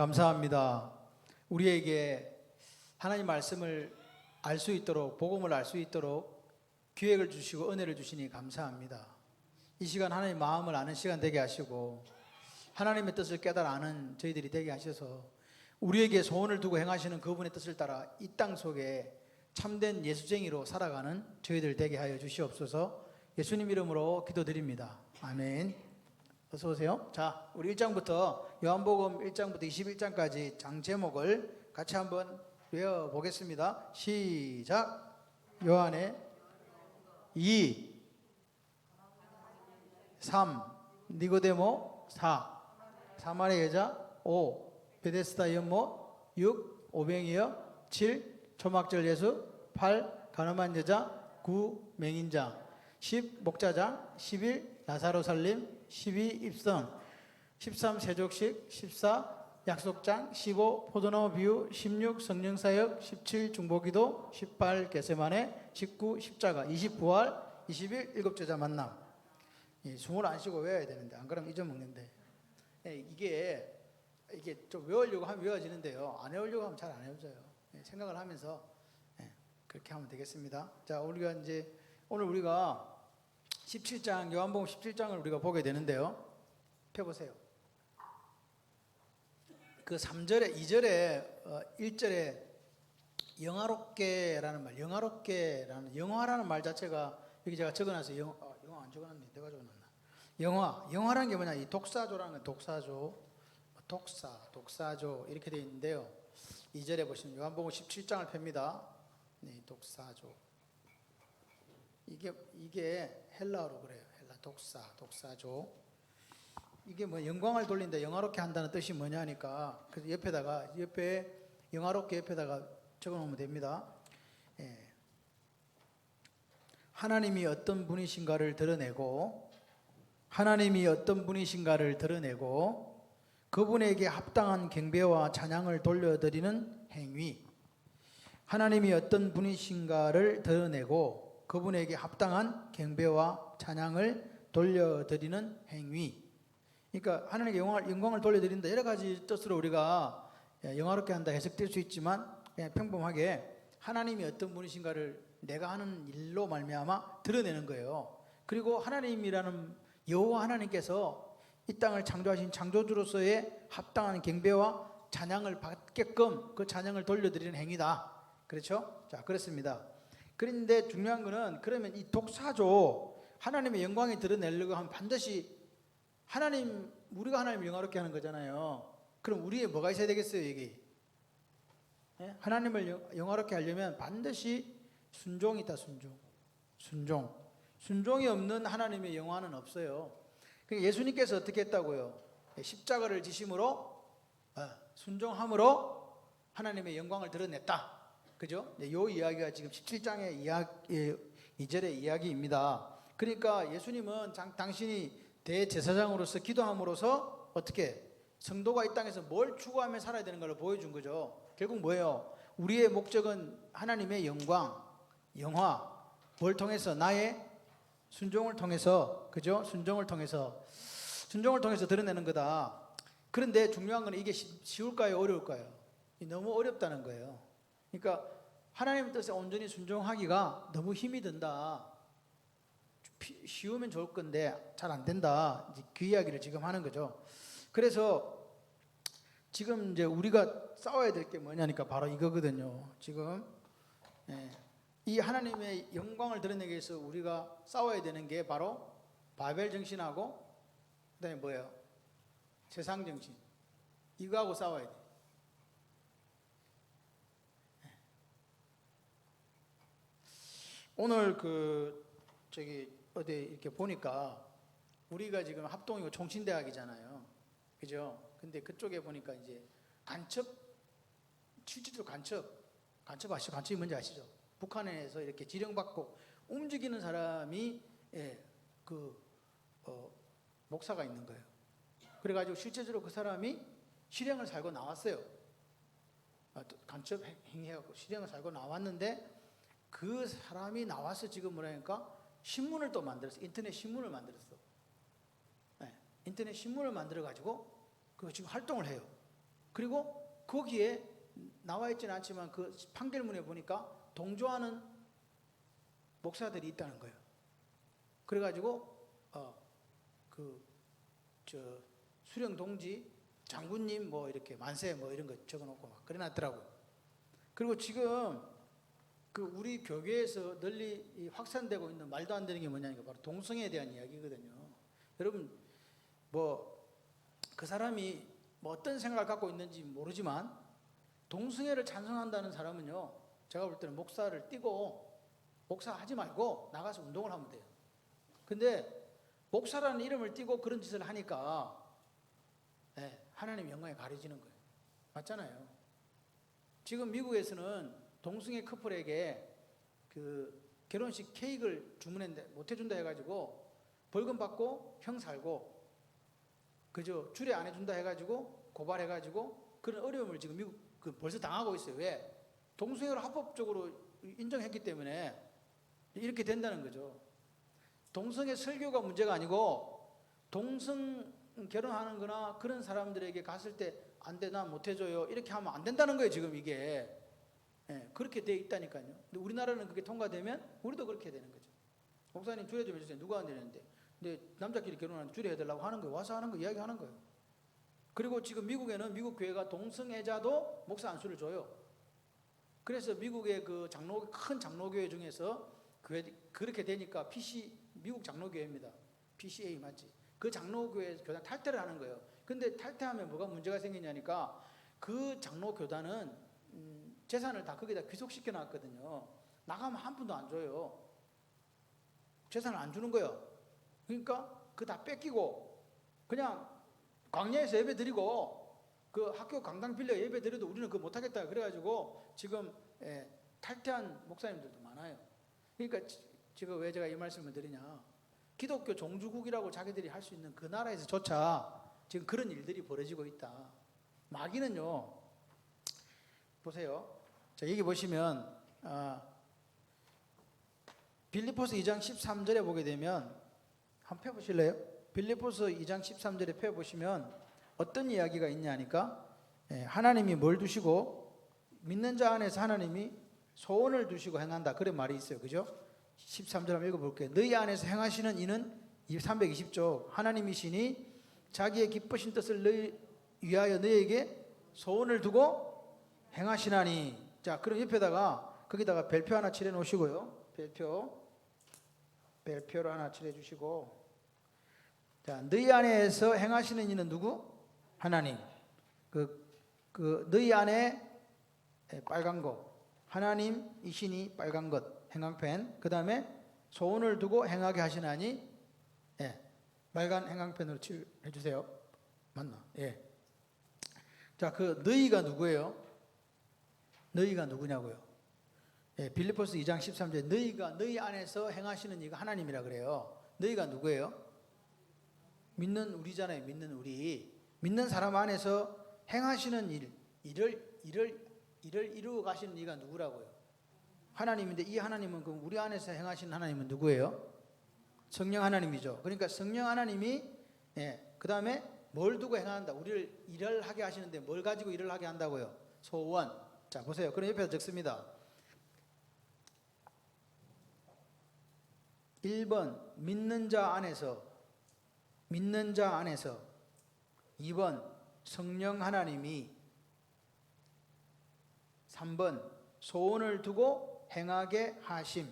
감사합니다. 우리에게 하나님 말씀을 알 수 있도록, 복음을 알 수 있도록 기회를 주시고 은혜를 주시니 감사합니다. 이 시간 하나님 마음을 아는 시간 되게 하시고 하나님의 뜻을 깨달아 아는 저희들이 되게 하셔서 우리에게 소원을 두고 행하시는 그분의 뜻을 따라 이 땅 속에 참된 예수쟁이로 살아가는 저희들 되게 하여 주시옵소서. 예수님 이름으로 기도드립니다. 아멘. 어서 오세요. 자, 우리 1장부터 요한복음 1장부터 21장까지 장 제목을 같이 한번 외워보겠습니다. 시작. 요한의 2, 3, 니고데모 4, 사마리아 여자 5, 베데스다 연못 6, 오병이어 7, 초막절 예수 8, 가늠한 여자 9, 맹인자 10, 목자장 11, 나사로 살림 12, 입성 13, 세족식 14, 약속장 15, 포도나무 비유 16, 성령사역 17, 중보기도 18, 게세마네 19, 십자가 20, 부활 21, 일곱 제자 만남. 숨을 안 쉬고 외워야 되는데 안 그러면 잊어먹는데 이게 좀 외우려고 하면 외워지는데요, 안 외우려고 하면 잘 안 외워져요. 생각을 하면서 그렇게 하면 되겠습니다. 자, 우리가 이제 오늘 우리가 17장, 요한복음 17장을 우리가 보게 되는데요, 펴보세요. 그 3절에 2절에 1절에 영화롭게라는 말, 영화롭게라는 영화라는 말 자체가 여기 제가 적어놨어요. 영화 안 적어놨네. 내가 적어놨나? 영화라는 게 뭐냐? 이 독사조라는 건 독사조 이렇게 되어 있는데요. 2절에 보시면 요한복음 17장을 펴니다. 네, 독사조. 이게 헬라어로 그래요. 헬라 독사조. 이게 뭐 영광을 돌린다, 영화롭게 한다는 뜻이 뭐냐니까 그래서 옆에 영화롭게 옆에다가 적어놓으면 됩니다. 하나님이 어떤 분이신가를 드러내고 그분에게 합당한 경배와 찬양을 돌려드리는 행위. 하나님이 어떤 분이신가를 드러내고 그분에게 합당한 경배와 찬양을 돌려드리는 행위. 그러니까 하나님께 영광을 돌려드린다, 여러 가지 뜻으로 우리가 영화롭게 한다 해석될 수 있지만 그냥 평범하게 하나님이 어떤 분이신가를 내가 하는 일로 말미암아 드러내는 거예요. 그리고 하나님이라는 여호와 하나님께서 이 땅을 창조하신 창조주로서의 합당한 경배와 찬양을 받게끔 그 찬양을 돌려드리는 행위다. 그렇죠? 자, 그렇습니다. 그런데 중요한 거는, 그러면 이 독사조 하나님의 영광이 드러내려고 하면 반드시 우리가 하나님을 영화롭게 하는 거잖아요. 그럼 우리에 뭐가 있어야 되겠어요, 여기? 하나님을 영화롭게 하려면 반드시 순종이 있다, 순종이 없는 하나님의 영화는 없어요. 그러니까 예수님께서 어떻게 했다고요? 십자가를 지심으로, 순종함으로 하나님의 영광을 드러냈다. 그죠? 이 이야기가 지금 17장의 2절의 이야기입니다. 그러니까 예수님은 당신이 대제사장으로서 기도함으로써 어떻게 성도가 이 땅에서 뭘 추구하며 살아야 되는 걸 보여준 거죠. 결국 뭐예요? 우리의 목적은 하나님의 영광, 영화, 뭘 통해서? 나의 순종을 통해서, 그죠? 순종을 통해서 드러내는 거다. 그런데 중요한 건 이게 쉬울까요, 어려울까요? 너무 어렵다는 거예요. 그러니까 하나님의 뜻에 온전히 순종하기가 너무 힘이 든다. 쉬우면 좋을 건데 잘 안 된다. 이제 그 이야기를 지금 하는 거죠. 그래서 지금 이제 우리가 싸워야 될 게 뭐냐니까 바로 이거거든요. 지금 이 하나님의 영광을 드러내기 위해서 우리가 싸워야 되는 게 바로 바벨 정신하고 그다음에 뭐예요? 세상 정신. 이거하고 싸워야 돼. 오늘 어디 이렇게 보니까 우리가 지금 합동이고 총신대학이잖아요. 그죠? 근데 그쪽에 보니까 이제 실질적으로 간첩 아시죠? 간첩이 뭔지 아시죠? 북한에서 이렇게 지령받고 움직이는 사람이 목사가 있는 거예요. 그래가지고 실제적으로 그 사람이 실형을 살고 나왔어요. 간첩 행위해갖고 실형을 살고 나왔는데 그 사람이 나와서 지금 뭐라니까 신문을 또 만들었어. 인터넷 신문을 만들었어. 인터넷 신문을 만들어가지고 그거 지금 활동을 해요. 그리고 거기에 나와 있지는 않지만 그 판결문에 보니까 동조하는 목사들이 있다는 거예요. 그래가지고 수령 동지 장군님 뭐 이렇게 만세 뭐 이런 거 적어놓고 막 그래놨더라고요. 그리고 지금 그 우리 교계에서 널리 확산되고 있는 말도 안 되는 게 뭐냐니까 바로 동성애에 대한 이야기거든요. 여러분 뭐 그 사람이 뭐 어떤 생각을 갖고 있는지 모르지만 동성애를 찬성한다는 사람은요, 제가 볼 때는 목사를 띄고 목사하지 말고 나가서 운동을 하면 돼요. 근데 목사라는 이름을 띄고 그런 짓을 하니까 하나님 영광에 가려지는 거예요. 맞잖아요. 지금 미국에서는 동성애 커플에게 그 결혼식 케이크를 주문했는데 못 해준다 해가지고 벌금 받고 형 살고 그저 주례 안 해준다 해가지고 고발해가지고 그런 어려움을 지금 미국 벌써 당하고 있어요. 왜? 동성애를 합법적으로 인정했기 때문에 이렇게 된다는 거죠. 동성애 설교가 문제가 아니고 동성 결혼하는 거나 그런 사람들에게 갔을 때 안 돼, 나 못 해줘요 이렇게 하면 안 된다는 거예요. 지금 이게 그렇게 돼 있다니까요. 근데 우리나라는 그게 통과되면 우리도 그렇게 되는 거죠. 목사님 주례 좀 해주세요. 누가 안 되는데. 근데 남자끼리 결혼하는 주례 해달라고 하는 거예요. 와서 하는 거 이야기하는 거예요. 그리고 지금 미국에는 미국 교회가 동성애자도 목사 안수를 줘요. 그래서 미국의 그 큰 장로교회 중에서 그렇게 되니까 미국 장로교회입니다. PCA 맞지? 그 장로교회 교단 탈퇴를 하는 거예요. 근데 탈퇴하면 뭐가 문제가 생기냐니까 그 장로교단은 재산을 다 거기다 귀속시켜 놨거든요. 나가면 한 푼도 안 줘요. 재산을 안 주는 거예요. 그러니까 그거 다 뺏기고 그냥 광야에서 예배 드리고 그 학교 강당 빌려 예배 드려도 우리는 그거 못하겠다 그래가지고 지금 탈퇴한 목사님들도 많아요. 그러니까 지금 왜 제가 이 말씀을 드리냐, 기독교 종주국이라고 자기들이 할 수 있는 그 나라에서조차 지금 그런 일들이 벌어지고 있다. 마귀는요, 보세요. 자, 여기 보시면 빌립보서 2장 13절에 보게 되면 한번 펴보실래요? 빌립보서 2장 13절에 펴보시면 어떤 이야기가 있냐니까 하나님이 뭘 두시고 믿는 자 안에서 하나님이 소원을 두시고 행한다, 그런 말이 있어요. 그죠? 13절 한번 읽어볼게요. 너희 안에서 행하시는 이는 320쪽 하나님이시니 자기의 기쁘신 뜻을 위하여 너희에게 소원을 두고 행하시나니. 자, 그럼 옆에다가 거기다가 별표 하나 칠해 놓으시고요. 별표를 하나 칠해 주시고, 자, 너희 안에서 행하시는 이는 누구? 하나님. 그 너희 안에 빨간 거 하나님이시니 빨간 것 행황펜, 그 다음에 소원을 두고 행하게 하시나니 빨간 행황펜으로 칠해 주세요. 맞나? 자, 그 너희가 누구예요? 너희가 누구냐고요? 빌립보서 2장 13절에 너희 안에서 행하시는 이가 하나님이라 그래요. 너희가 누구예요? 믿는 우리잖아요. 믿는 우리. 믿는 사람 안에서 행하시는 일을 이루어 가시는 이가 누구라고요? 하나님인데 이 하나님은 그럼 우리 안에서 행하시는 하나님은 누구예요? 성령 하나님이죠. 그러니까 성령 하나님이 그 다음에 뭘 두고 행한다? 우리를 일을 하게 하시는데 뭘 가지고 일을 하게 한다고요? 소원. 자, 보세요. 그럼 옆에서 적습니다. 1번 믿는 자 안에서 2번 성령 하나님이 3번 소원을 두고 행하게 하심.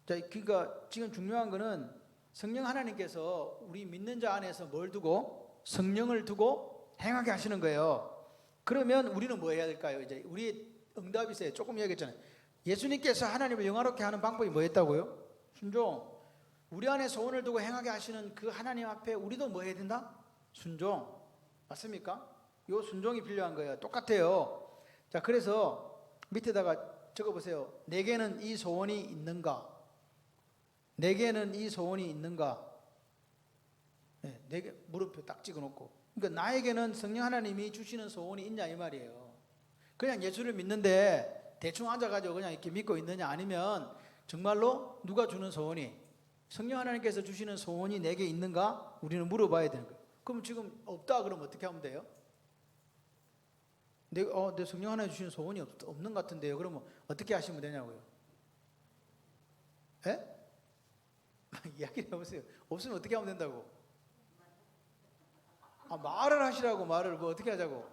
자, 그러니까 지금 중요한 거는 성령 하나님께서 우리 믿는 자 안에서 뭘 두고? 성령을 두고 행하게 하시는 거예요. 그러면 우리는 뭐 해야 될까요? 이제 우리 응답이 있어요. 조금 얘기했잖아요. 예수님께서 하나님을 영화롭게 하는 방법이 뭐였다고요? 순종. 우리 안에 소원을 두고 행하게 하시는 그 하나님 앞에 우리도 뭐 해야 된다? 순종. 맞습니까? 요 순종이 필요한 거예요. 똑같아요. 자, 그래서 밑에다가 적어보세요. 내게는 이 소원이 있는가? 내게는 이 소원이 있는가? 내게 물음표 딱 찍어놓고. 그러니까 나에게는 성령 하나님이 주시는 소원이 있냐 이 말이에요. 그냥 예수를 믿는데 대충 앉아가지고 그냥 이렇게 믿고 있느냐, 아니면 정말로 누가 주는 소원이, 성령 하나님께서 주시는 소원이 내게 있는가? 우리는 물어봐야 되는 거예요. 그럼 지금 없다 그러면 어떻게 하면 돼요? 내 성령 하나님 주시는 소원이 없는 것 같은데요. 그러면 어떻게 하시면 되냐고요? 예? 이야기를 해보세요. 없으면 어떻게 하면 된다고? 말을 하시라고. 말을 뭐 어떻게 하자고?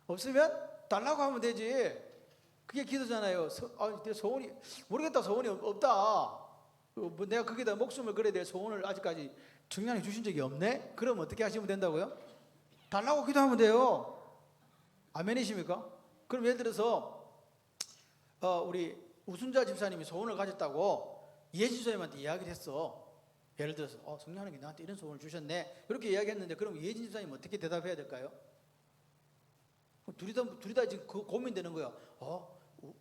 없으면 달라고 하면 되지. 그게 기도잖아요. 내 소원이 모르겠다. 소원이 없다. 뭐 내가 거기다 목숨을 걸어야 될 소원을 아직까지 정량이 주신 적이 없네? 그럼 어떻게 하시면 된다고요? 달라고 기도하면 돼요. 아멘이십니까? 그럼 예를 들어서 우리 우순자 집사님이 소원을 가졌다고 예진선생님한테 이야기를 했어. 예를 들어서 성령 하나님이 나한테 이런 소원을 주셨네 이렇게 이야기했는데, 그럼 예진 집사님 어떻게 대답해야 될까요? 둘이 다 지금 고민되는 거야.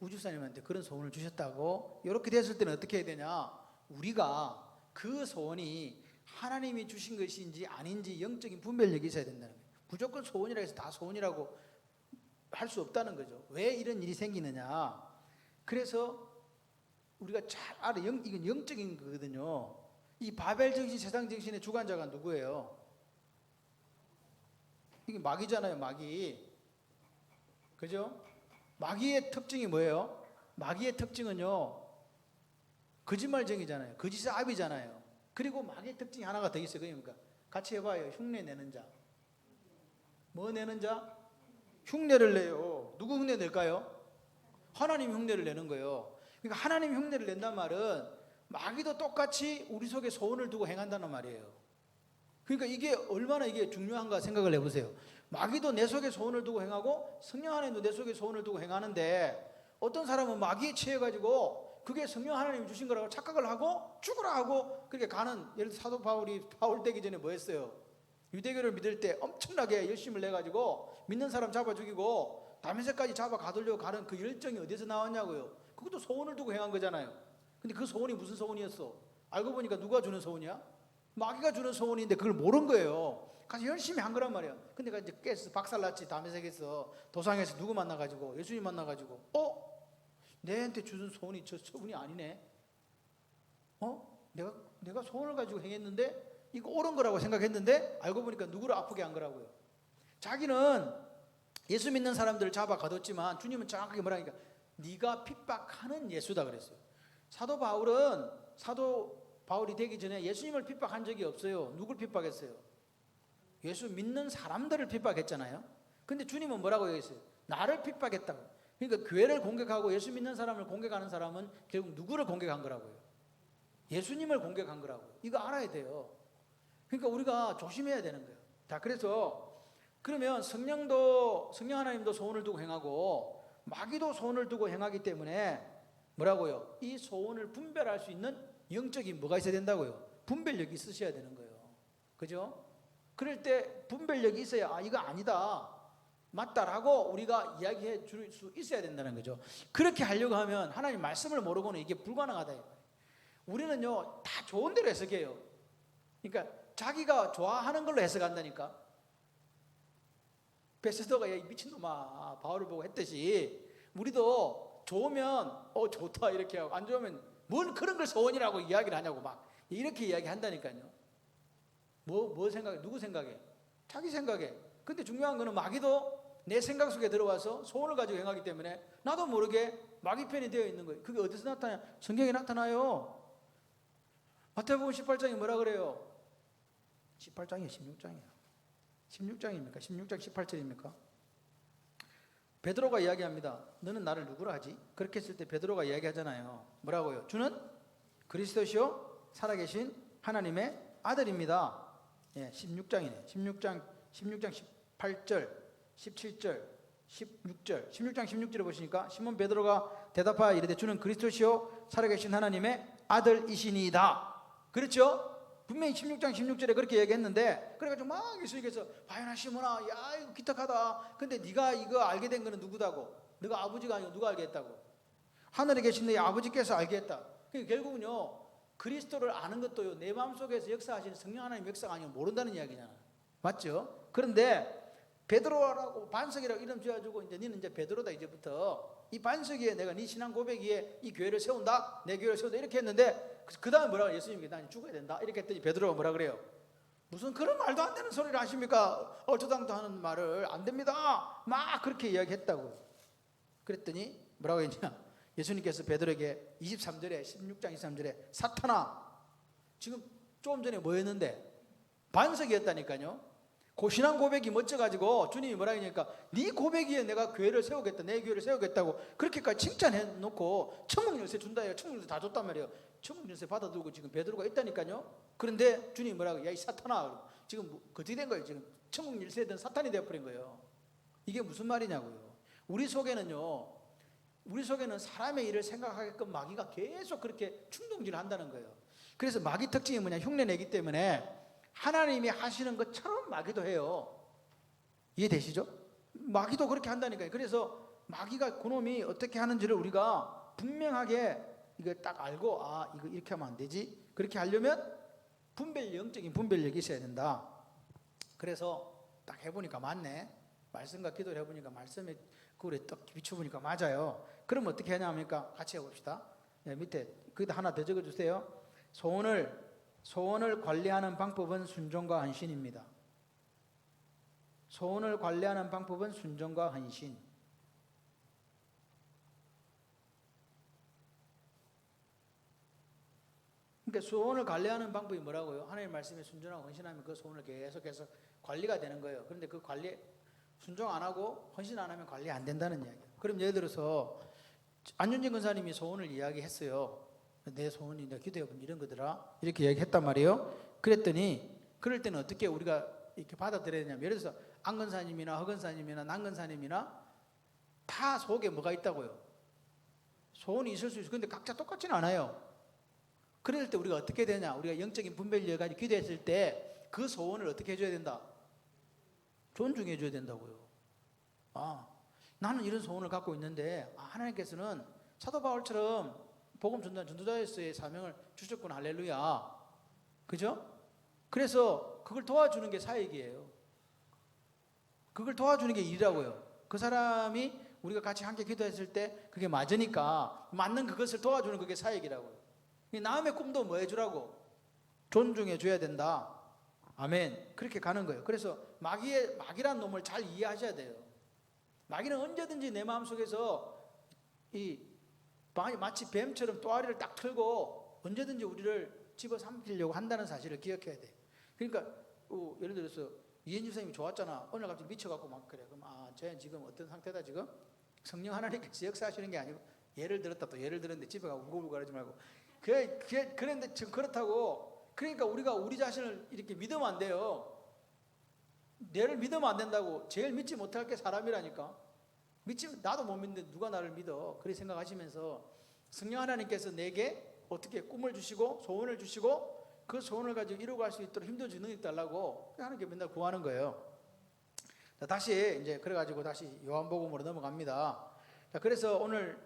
우주사님한테 그런 소원을 주셨다고? 이렇게 됐을 때는 어떻게 해야 되냐? 우리가 그 소원이 하나님이 주신 것인지 아닌지 영적인 분별력이 있어야 된다는 거예요. 무조건 소원이라 해서 다 소원이라고 할 수 없다는 거죠. 왜 이런 일이 생기느냐? 그래서 우리가 잘 알아. 이건 영적인 거거든요. 이 바벨 정신, 세상 정신의 주관자가 누구예요? 이게 마귀잖아요. 마귀. 그죠? 마귀의 특징이 뭐예요? 마귀의 특징은요, 거짓말쟁이잖아요. 거짓의 압이잖아요. 그리고 마귀의 특징이 하나가 더 있어요. 그러니까 같이 해봐요. 흉내 내는 자. 뭐 내는 자? 흉내를 내요. 누구 흉내 낼까요? 하나님 흉내를 내는 거예요. 그러니까 하나님 흉내를 낸단 말은 마귀도 똑같이 우리 속에 소원을 두고 행한다는 말이에요. 그러니까 이게 얼마나 이게 중요한가 생각을 해보세요. 마귀도 내 속에 소원을 두고 행하고 성령 하나님도 내 속에 소원을 두고 행하는데, 어떤 사람은 마귀에 취해가지고 그게 성령 하나님이 주신 거라고 착각을 하고 죽으라 하고 그렇게 가는. 예를 들어 사도 바울 되기 전에 뭐 했어요? 유대교를 믿을 때 엄청나게 열심을 내가지고 믿는 사람 잡아 죽이고 다메섹까지 잡아 가두려고 가는 그 열정이 어디서 나왔냐고요? 그것도 소원을 두고 행한 거잖아요. 근데 그 소원이 무슨 소원이었어? 알고 보니까 누가 주는 소원이야? 마귀가 주는 소원인데 그걸 모른 거예요. 가서 열심히 한 거란 말이야. 근데 이제 깨서 박살났지. 다메섹에서 도상에서 누구 만나가지고 예수님 만나가지고 내한테 주는 소원이 저분이 아니네. 내가 소원을 가지고 행했는데 이거 옳은 거라고 생각했는데 알고 보니까 누구를 아프게 한 거라고요. 자기는 예수 믿는 사람들을 잡아 가뒀지만 주님은 정확하게 뭐라니까, 네가 핍박하는 예수다 그랬어요. 사도 바울이 되기 전에 예수님을 핍박한 적이 없어요. 누굴 핍박했어요? 예수 믿는 사람들을 핍박했잖아요. 근데 주님은 뭐라고 얘기했어요? 나를 핍박했다고. 그러니까 교회를 공격하고 예수 믿는 사람을 공격하는 사람은 결국 누구를 공격한 거라고요? 예수님을 공격한 거라고요. 이거 알아야 돼요. 그러니까 우리가 조심해야 되는 거예요. 자, 그래서 그러면 성령 하나님도 소원을 두고 행하고 마귀도 소원을 두고 행하기 때문에 뭐라고요? 이 소원을 분별할 수 있는 영적인 뭐가 있어야 된다고요? 분별력이 있으셔야 되는 거예요. 그죠? 그럴 때 분별력이 있어야 이거 아니다, 맞다라고 우리가 이야기해 줄 수 있어야 된다는 거죠. 그렇게 하려고 하면 하나님 말씀을 모르고는 이게 불가능하다. 우리는요 다 좋은 대로 해석해요. 그러니까 자기가 좋아하는 걸로 해석한다니까. 베스더가 미친놈아 바울을 보고 했듯이 우리도 좋으면 좋다 이렇게 하고, 안 좋으면 뭘 그런 걸 소원이라고 이야기를 하냐고 막 이렇게 이야기한다니까요. 뭐 생각해? 누구 생각해? 자기 생각해. 근데 중요한 거는 마귀도 내 생각 속에 들어와서 소원을 가지고 행하기 때문에 나도 모르게 마귀 편이 되어 있는 거예요. 그게 어디서 나타나요? 성경에 나타나요. 마태복음 18장이 뭐라 그래요? 18장이에요? 16장이에요? 16장입니까? 16장 18절입니까? 베드로가 이야기합니다. 너는 나를 누구라 하지? 그렇게 했을 때 베드로가 이야기하잖아요. 뭐라고요? 주는 그리스도시요 살아계신 하나님의 아들입니다. 16장이네. 16장 18절, 17절, 16절. 16장 16절에 보시니까 시몬 베드로가 대답하여 이르되 주는 그리스도시요 살아계신 하나님의 아들이시니이다. 그렇죠? 분명히 16장 16절에 그렇게 얘기했는데, 그래가지고 막 예수님께서 바요나 시몬아, 야 이거 기특하다. 근데 네가 이거 알게 된 거는 누구다고? 너가 아버지가 아니고 누가 알게 했다고? 하늘에 계신 네 아버지께서 알게 했다. 그러니까 결국은요 그리스도를 아는 것도요 내 마음속에서 역사하시는 성령 하나님 역사가 아니면 모른다는 이야기잖아. 맞죠? 그런데 베드로라고 반석이라고 이름 지어가지고 이제 너는 이제 베드로다. 이제부터 이 반석 위에 내가 네 신앙 고백 위에 이 교회를 세운다. 내 교회를 세운다. 이렇게 했는데 그 다음에 뭐라고? 예수님께 난 죽어야 된다. 이렇게 했더니 베드로가 뭐라 그래요? 무슨 그런 말도 안 되는 소리를 하십니까? 어쩌당도 하는 말을 안 됩니다. 막 그렇게 이야기했다고. 그랬더니 뭐라고 했냐? 예수님께서 베드로에게 23절에 16장 23절에 사탄아, 지금 조금 전에 뭐였는데 반석이었다니까요. 그 신앙 고백이 멋져가지고 주님이 뭐라 하니까 네 고백이에 내가 교회를 세우겠다, 내 교회를 세우겠다고 그렇게까지 칭찬해 놓고 천국 열쇠 준다 해요. 천국 열쇠 다 줬단 말이에요. 천국 열쇠 받아들고 지금 베드로가 있다니까요. 그런데 주님이 뭐라고, 야 이 사탄아, 지금 어떻게 된 거예요? 지금 천국 열쇠든 사탄이 되어버린 거예요. 이게 무슨 말이냐고요. 우리 속에는 사람의 일을 생각하게끔 마귀가 계속 그렇게 충동질을 한다는 거예요. 그래서 마귀 특징이 뭐냐, 흉내내기 때문에 하나님이 하시는 것처럼 마귀도 해요. 이해되시죠? 마귀도 그렇게 한다니까요. 그래서 마귀가 그놈이 어떻게 하는지를 우리가 분명하게 이거 딱 알고, 아 이거 이렇게 하면 안 되지, 그렇게 하려면 영적인 분별력이 있어야 된다. 그래서 딱 해보니까 맞네. 말씀과 기도를 해보니까 말씀에 그걸 딱 비춰보니까 맞아요. 그럼 어떻게 하냐니까 같이 해봅시다. 밑에 거기다 하나 더 적어주세요. 소원을 관리하는 방법은 순종과 헌신입니다. 소원을 관리하는 방법은 순종과 헌신. 그러니까 소원을 관리하는 방법이 뭐라고요? 하나님 말씀에 순종하고 헌신하면 그 소원을 계속해서 관리가 되는 거예요. 그런데 그 관리, 순종 안 하고 헌신 안 하면 관리 안 된다는 이야기예요. 그럼 예를 들어서 안윤진 권사님이 소원을 이야기했어요. 내 소원이 내 기도해본 이런 거더라, 이렇게 이야기했단 말이에요. 그랬더니 그럴 때는 어떻게 우리가 이렇게 받아들여야 되냐면, 예를 들어서 안 권사님이나 허 권사님이나 남 권사님이나 다 속에 뭐가 있다고요? 소원이 있을 수 있어요. 근데 각자 똑같지는 않아요. 그럴 때 우리가 어떻게 되냐, 우리가 영적인 분별력을 가지고 기도했을 때 그 소원을 어떻게 해줘야 된다? 존중해 줘야 된다고요. 아, 나는 이런 소원을 갖고 있는데 하나님께서는 사도 바울처럼 복음 전도자로서의 사명을 주셨구나, 할렐루야. 그죠? 그래서 그걸 도와주는 게 사역이에요. 그걸 도와주는 게 일이라고요. 그 사람이 우리가 같이 함께 기도했을 때 그게 맞으니까 맞는 그것을 도와주는 그게 사역이라고요. 남의 꿈도 뭐 해주라고? 존중해 줘야 된다. 아멘. 그렇게 가는 거예요. 그래서 마귀란 놈을 잘 이해하셔야 돼요. 마귀는 언제든지 내 마음속에서 마치 뱀처럼 또아리를 딱 틀고 언제든지 우리를 집어삼키려고 한다는 사실을 기억해야 돼. 그러니까 예를 들어서 이현주 선생님이 좋았잖아. 오늘 갑자기 미쳐갖고 막 그래. 그럼 쟤는 지금 어떤 상태다 지금? 성령 하나님께서 역사하시는 게 아니고 예를 들었다, 또 예를 들었는데 집에 가고 우글우글 하지 말고. 그런데 지금 그렇다고, 그러니까 우리가 우리 자신을 이렇게 믿으면 안 돼요. 내를 믿으면 안 된다고. 제일 믿지 못할 게 사람이라니까. 나도 못 믿는데 누가 나를 믿어? 그렇게 생각하시면서 성령 하나님께서 내게 어떻게 꿈을 주시고 소원을 주시고 그 소원을 가지고 이루어갈 수 있도록 힘도 능력 달라고 하나님께 맨날 구하는 거예요. 자, 다시 이제 그래가지고 다시 요한복음으로 넘어갑니다. 자, 그래서 오늘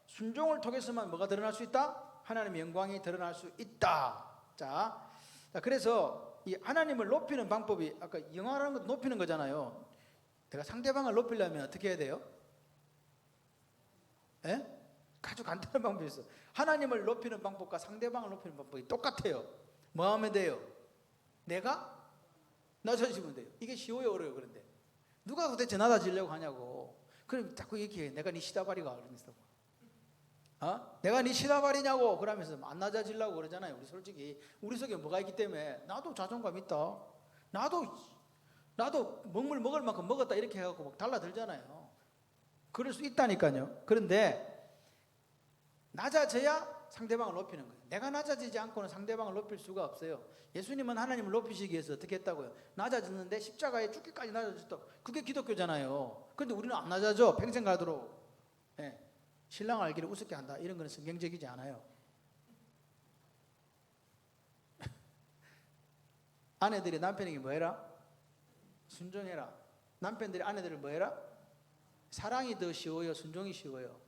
순종을 통해서만 뭐가 드러날 수 있다? 하나님의 영광이 드러날 수 있다. 자, 그래서 이 하나님을 높이는 방법이, 아까 영화라는 것도 높이는 거잖아요. 내가 상대방을 높이려면 어떻게 해야 돼요? 예? 아주 간단한 방법이 있어. 하나님을 높이는 방법과 상대방을 높이는 방법이 똑같아요. 뭐 하면 돼요? 내가 낮아지면 돼요. 이게 쉬워요, 어려워요? 그런데 누가 도대체 낮아지려고 하냐고. 그럼 자꾸 얘기해. 내가 네 시다바리가 그러면서 내가 네 시다바리냐고 그러면서 안 낮아지려고 그러잖아요. 우리 솔직히 우리 속에 뭐가 있기 때문에. 나도 자존감 있다, 나도 먹물 먹을 만큼 먹었다, 이렇게 해갖고 막 달라들잖아요. 그럴 수 있다니까요. 그런데 낮아져야 상대방을 높이는 거예요. 내가 낮아지지 않고는 상대방을 높일 수가 없어요. 예수님은 하나님을 높이시기 위해서 어떻게 했다고요? 낮아졌는데 십자가에 죽기까지 낮아졌다. 그게 기독교잖아요. 그런데 우리는 안 낮아져. 평생 가도록. 예. 신랑 알기를 우습게 한다, 이런 거는 성경적이지 않아요. 아내들이 남편에게 뭐 해라? 순종해라. 남편들이 아내들을 뭐 해라? 사랑이 더 쉬워요, 순종이 쉬워요?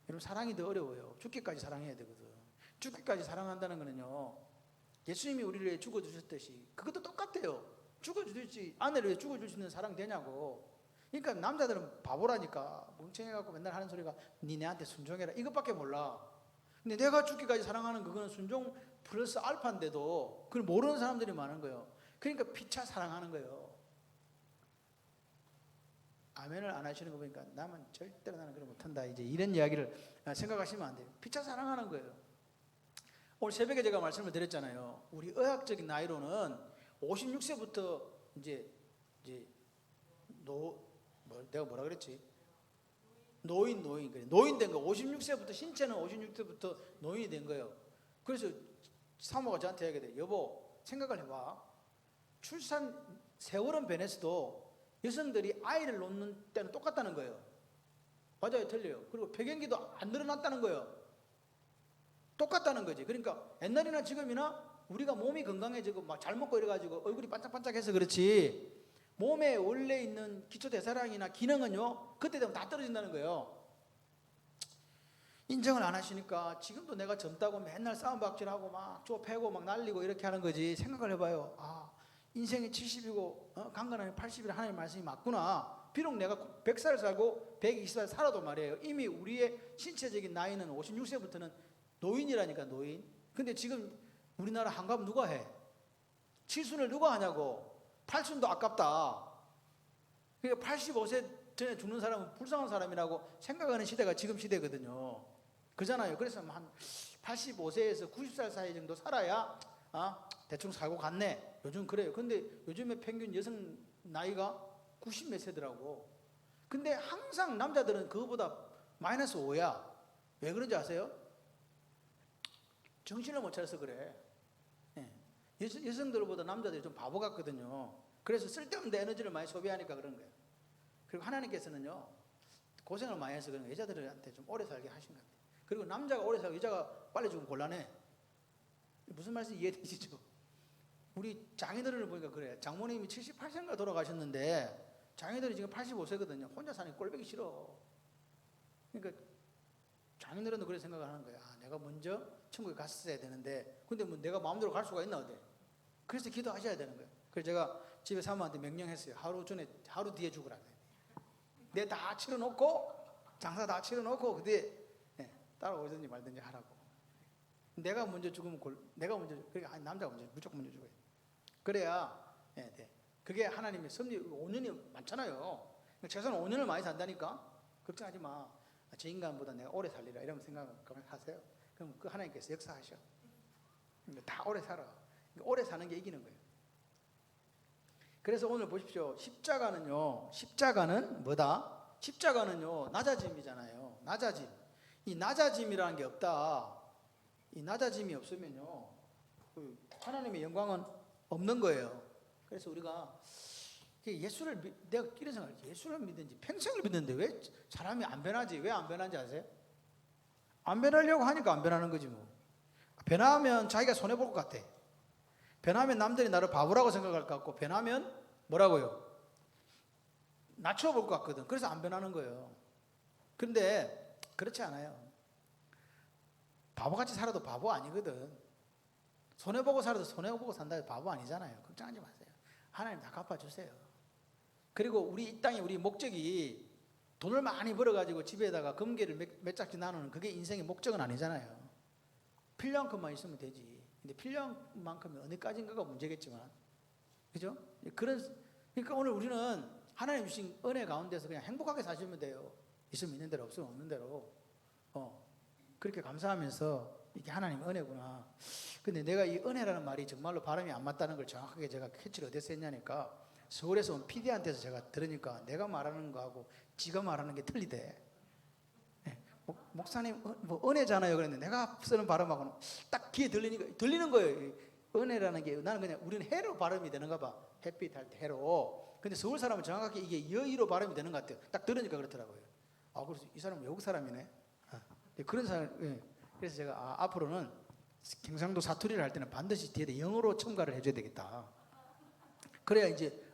여러분, 사랑이 더 어려워요. 죽기까지 사랑해야 되거든. 죽기까지 사랑한다는 거는요, 예수님이 우리를 위해 죽어주셨듯이 그것도 똑같아요. 죽어주듯이 아내를 위해 죽어줄 수 있는 사랑 되냐고. 그러니까 남자들은 바보라니까. 멍청해갖고 맨날 하는 소리가 니 내한테 순종해라, 이것밖에 몰라. 근데 내가 죽기까지 사랑하는 그거는 순종 플러스 알파인데도 그걸 모르는 사람들이 많은 거예요. 그러니까 피차 사랑하는 거예요. 아멘을 안 하시는 거 보니까 나만 절대로 나는 그걸 못한다, 이제 이런 이야기를 생각하시면 안 돼요. 피차 사랑하는 거예요. 오늘 새벽에 제가 말씀을 드렸잖아요. 우리 의학적인 나이로는 56세부터 이제 내가 뭐라 그랬지? 노인 그래. 노인 된 거. 56세부터 신체는 56세부터 노인이 된 거예요. 그래서 사모가 저한테 얘기해. 여보, 생각을 해봐. 출산 세월은 변했어도 여성들이 아이를 놓는 때는 똑같다는 거예요. 맞아요, 틀려요. 그리고 폐경기도 안 늘어났다는 거예요. 똑같다는 거지. 그러니까 옛날이나 지금이나 우리가 몸이 건강해지고 막 잘 먹고 이래가지고 얼굴이 반짝반짝해서 그렇지, 몸에 원래 있는 기초대사량이나 기능은요, 그때 되면 다 떨어진다는 거예요. 인정을 안 하시니까 지금도 내가 젊다고 맨날 싸움박질하고 막 쪼패고 막 날리고 이렇게 하는 거지. 생각을 해봐요. 아, 인생이 70이고 강건하니 80이라 하나님 말씀이 맞구나. 비록 내가 100살 살고 120살 살아도 말이에요, 이미 우리의 신체적인 나이는 56세부터는 노인이라니까, 노인. 근데 지금 우리나라 한갑 누가 해? 칠순을 누가 하냐고. 팔순도 아깝다. 그러니까 85세 전에 죽는 사람은 불쌍한 사람이라고 생각하는 시대가 지금 시대거든요. 그잖아요. 그래서 한 85세에서 90살 사이 정도 살아야 대충 살고 갔네. 요즘 그래요. 근데 요즘에 평균 여성 나이가 90 몇 세더라고. 근데 항상 남자들은 그거보다 마이너스 5야. 왜 그런지 아세요? 정신을 못 차려서 그래. 여성들보다 남자들이 좀 바보 같거든요. 그래서 쓸데없는 에너지를 많이 소비하니까 그런 거예요. 그리고 하나님께서는요, 고생을 많이 해서 그런 거예요. 여자들한테 좀 오래 살게 하신 것 같아요. 그리고 남자가 오래 살고 여자가 빨리 죽으면 곤란해. 무슨 말씀인지 이해되시죠? 우리 장인어른을 보니까 그래. 장모님이 78세인가 돌아가셨는데 장인어른이 지금 85세거든요. 혼자 사는 게 꼴보기 싫어. 그러니까 장인어른도 그렇게 생각을 하는 거야. 내가 먼저 천국에 갔어야 되는데, 근데 뭐 내가 마음대로 갈 수가 있나 어디? 그래서 기도하셔야 되는 거예요. 그래서 제가 집에 사모한테 명령했어요. 하루 뒤에 죽으라. 내 다 치러놓고, 장사 다 치러놓고 그 뒤에 따라오든지 말든지 하라고. 내가 먼저 죽으면 그러니까 남자가 무조건 먼저 죽어요. 그래야 돼. 그게 하나님의 섭리. 5년이 많잖아요. 최소한 5년을 많이 산다니까. 걱정하지 마. 저 인간보다 내가 오래 살리라 이런 생각하세요. 그럼 그 하나님께서 역사하셔. 다 오래 살아. 오래 사는 게 이기는 거예요. 그래서 오늘 보십시오. 십자가는 뭐다? 십자가는요, 낮아짐이잖아요. 낮아짐. 이 낮아짐이라는 게 없다. 이 낮아짐이 없으면요, 하나님의 영광은 없는 거예요. 그래서 우리가 내가 이런 생각을, 예수를 믿는지 평생을 믿는데 왜 사람이 안 변하지? 왜 안 변하는지 아세요? 안 변하려고 하니까 안 변하는 거지 뭐. 변하면 자기가 손해볼 것 같아. 변하면 남들이 나를 바보라고 생각할 것 같고, 변하면 뭐라고요? 낮춰볼 것 같거든. 그래서 안 변하는 거예요. 그런데 그렇지 않아요. 바보같이 살아도 바보 아니거든. 손해보고 살아도 손해보고 산다 해도 바보 아니잖아요. 걱정하지 마세요. 하나님 다 갚아주세요. 그리고 이 땅에 우리 목적이 돈을 많이 벌어가지고 집에다가 금괴를 몇 짝씩 나누는, 그게 인생의 목적은 아니잖아요. 필요한 것만 있으면 되지. 근데 필요한 만큼이 어느까지인가가 문제겠지만, 그죠? 그러니까 오늘 우리는 하나님 주신 은혜 가운데서 그냥 행복하게 사시면 돼요. 있으면 있는 대로, 없으면 없는 대로. 그렇게 감사하면서 이게 하나님 은혜구나. 근데 내가 이 은혜라는 말이 정말로 발음이 안 맞다는 걸 정확하게 제가 캐치를 어디서 했냐니까, 서울에서 온 PD한테서 제가 들으니까 내가 말하는 거하고 지가 말하는 게 틀리대. 목사님 뭐 은혜잖아요 그랬는데 내가 쓰는 발음하고는 딱 귀에 들리는 거예요. 은혜라는 게 나는 그냥 우리는 해로 발음이 되는가 봐. 햇빛 할 때 해로. 근데 서울 사람은 정확하게 이게 여의로 발음이 되는 것 같아요. 딱 들으니까 그렇더라고요. 그래서 이 사람은 외국 사람이네. 그런 사람. 그래서 제가 앞으로는 경상도 사투리를 할 때는 반드시 뒤에다 영어로 첨가를 해줘야 되겠다. 그래야 이제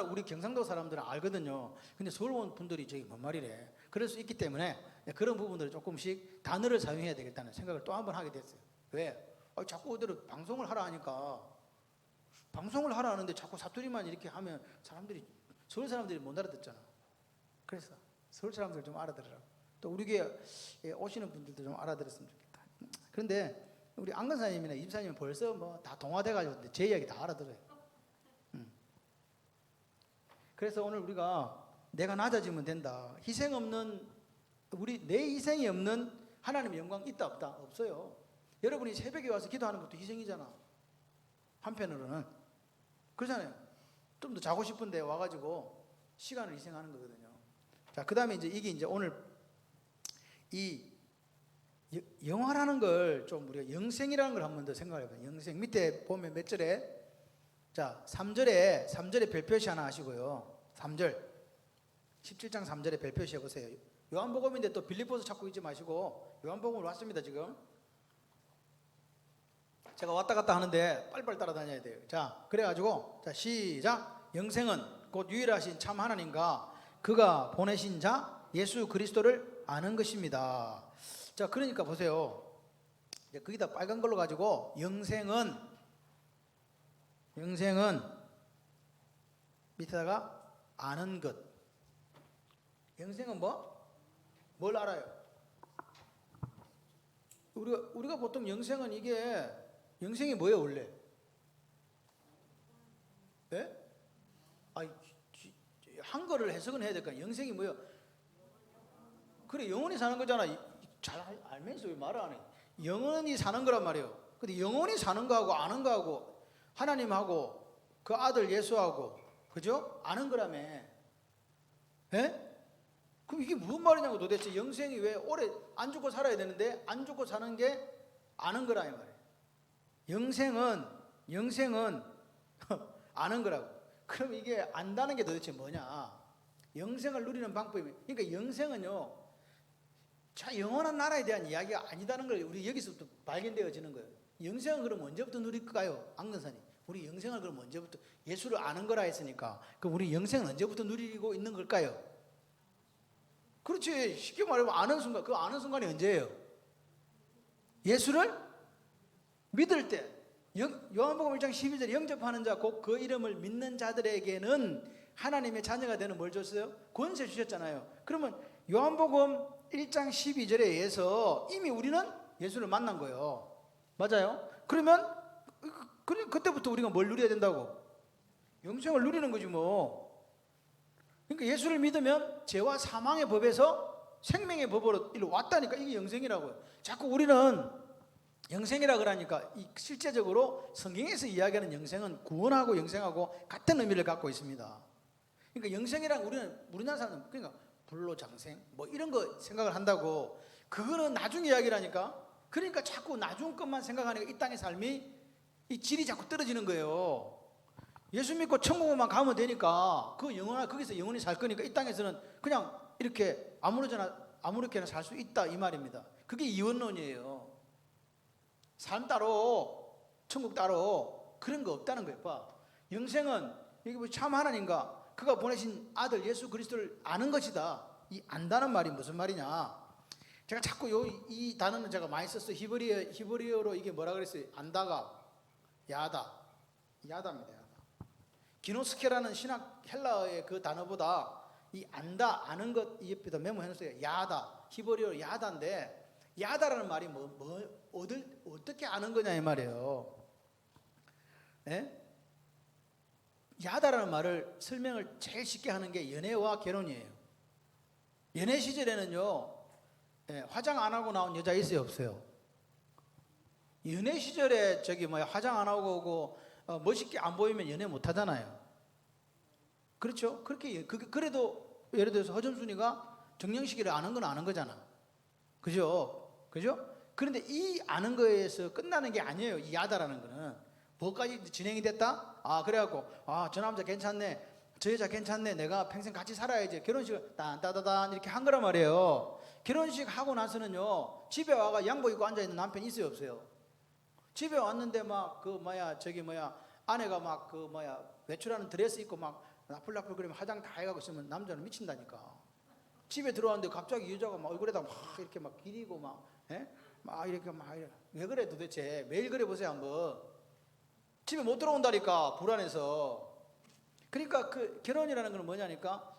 우리 경상도 사람들은 알거든요. 근데 서울 온 분들이 저기 뭔 말이래. 그럴 수 있기 때문에 그런 부분들을 조금씩 단어를 사용해야 되겠다는 생각을 또 한 번 하게 됐어요. 왜? 자꾸 어디로 방송을 하라 하니까, 방송을 하라 하는데 자꾸 사투리만 이렇게 하면 서울 사람들이 못 알아듣잖아. 그래서 서울 사람들 좀 알아들으라고. 또 우리 교회 오시는 분들도 좀 알아들었으면 좋겠다. 그런데 우리 안 권사님이나 이집사님은 벌써 뭐 다 동화돼가지고 제 이야기 다 알아들어요. 그래서 오늘 우리가 내가 낮아지면 된다. 희생 없는, 내 희생이 없는 하나님의 영광 있다 없다? 없어요. 여러분이 새벽에 와서 기도하는 것도 희생이잖아. 한편으로는 그렇잖아요. 좀 더 자고 싶은데 와가지고 시간을 희생하는 거거든요. 자, 그 다음에 이게 이제 오늘 이 영화라는 걸 좀 우리가 영생이라는 걸 한 번 더 생각해 봐요. 영생 밑에 보면 몇 절에, 자 3절에 별표시 하나 하시고요. 3절 17장 3절에 별표시 해보세요. 요한복음인데 또 빌립보서 찾고 있지 마시고 요한복음으로 왔습니다. 지금 제가 왔다 갔다 하는데 빨리빨리 따라다녀야 돼요. 자, 그래가지고 자 시작. 영생은 곧 유일하신 참 하나님과 그가 보내신 자 예수 그리스도를 아는 것입니다. 자, 그러니까 보세요. 이제 거기다 빨간 걸로 가지고 영생은 밑에다가 아는 것. 영생은 뭘 알아요? 우리가 보통 영생은 영생이 뭐예요 원래? 예? 한글을 해석은 해야 될까? 영생이 뭐예요? 그래, 영원히 사는 거잖아. 잘 알면서 왜 말을 안 해? 영원히 사는 거란 말이에요. 근데 영원히 사는 거하고 아는 거하고 하나님하고 그 아들 예수하고 그죠? 아는 거라며. 예? 그럼 이게 무슨 말이냐고. 도대체 영생이 왜 오래 안 죽고 살아야 되는데 안 죽고 사는 게 아는 거라 이 말이에요. 영생은 아는 거라고. 그럼 이게 안다는 게 도대체 뭐냐? 영생을 누리는 방법이, 그러니까 영생은요, 자 영원한 나라에 대한 이야기가 아니다는 걸 우리 여기서부터 발견되어지는 거예요. 영생은 그럼 언제부터 누릴까요? 안근사님, 우리 영생을 그럼 언제부터, 예수를 아는 거라 했으니까 그럼 우리 영생은 언제부터 누리고 있는 걸까요? 그렇지. 쉽게 말하면 아는 순간, 그 아는 순간이 언제예요? 예수를 믿을 때. 요한복음 1장 12절에 영접하는 자 곧 그 이름을 믿는 자들에게는 하나님의 자녀가 되는 뭘 줬어요? 권세 주셨잖아요. 그러면 요한복음 1장 12절에 의해서 이미 우리는 예수를 만난 거예요. 맞아요? 그러면 그때부터 우리가 뭘 누려야 된다고? 영생을 누리는 거지 뭐. 그러니까 예수를 믿으면 죄와 사망의 법에서 생명의 법으로 일로 왔다니까. 이게 영생이라고요. 자꾸 우리는 영생이라 그러니까 실제적으로 성경에서 이야기하는 영생은 구원하고 영생하고 같은 의미를 갖고 있습니다. 그러니까 영생이란 우리나라 사람은 그러니까 불로장생 뭐 이런 거 생각을 한다고. 그거는 나중 이야기라니까. 그러니까 자꾸 나중 것만 생각하니까 이 땅의 삶이 이 질이 자꾸 떨어지는 거예요. 예수 믿고 천국만 가면 되니까 거기서 영원히 살 거니까 이 땅에서는 그냥 이렇게 아무렇게나 살 수 있다 이 말입니다. 그게 이원론이에요. 삶 따로 천국 따로 그런 거 없다는 거예요. 봐. 영생은 여기 참 하나님과 그가 보내신 아들 예수 그리스도를 아는 것이다. 이 안다는 말이 무슨 말이냐? 제가 자꾸 이 단어는 제가 많이 썼어요. 히브리어로 이게 뭐라 그랬어요? 안다가 야다입니다. 기노스케라는 신학 헬라어의 그 단어보다 이 안다, 아는 것 이 옆에다 메모해 놓으세요. 야다, 히브리어로 야다인데, 야다라는 말이 어떻게 아는 거냐 이 말이에요. 예? 야다라는 말을 설명을 제일 쉽게 하는 게 연애와 결혼이에요. 연애 시절에는요, 화장 안 하고 나온 여자 있어요, 없어요? 연애 시절에 화장 안 하고 오고 멋있게 안 보이면 연애 못 하잖아요. 그렇죠? 그래도 예를 들어서 허점순이가 정영식이를 아는 건 아는 거잖아. 그죠? 그런데 이 아는 거에서 끝나는 게 아니에요. 이 야다라는 거는 뭐까지 진행이 됐다? 그래갖고 저 남자 괜찮네, 저 여자 괜찮네, 내가 평생 같이 살아야지, 결혼식을 딴따다단 이렇게 한 거란 말이에요. 결혼식 하고 나서는요, 집에 와가 양복 입고 앉아있는 남편이 있어요, 없어요? 집에 왔는데 아내가 외출하는 드레스 입고 나풀나풀 그러면 화장 다 해가고 있으면 남자는 미친다니까. 집에 들어왔는데 갑자기 여자가 얼굴에다 이렇게 기리고 이렇게 왜 그래 도대체? 매일 그래 보세요 한번. 집에 못 들어온다니까, 불안해서. 그러니까 그 결혼이라는 건 뭐냐니까,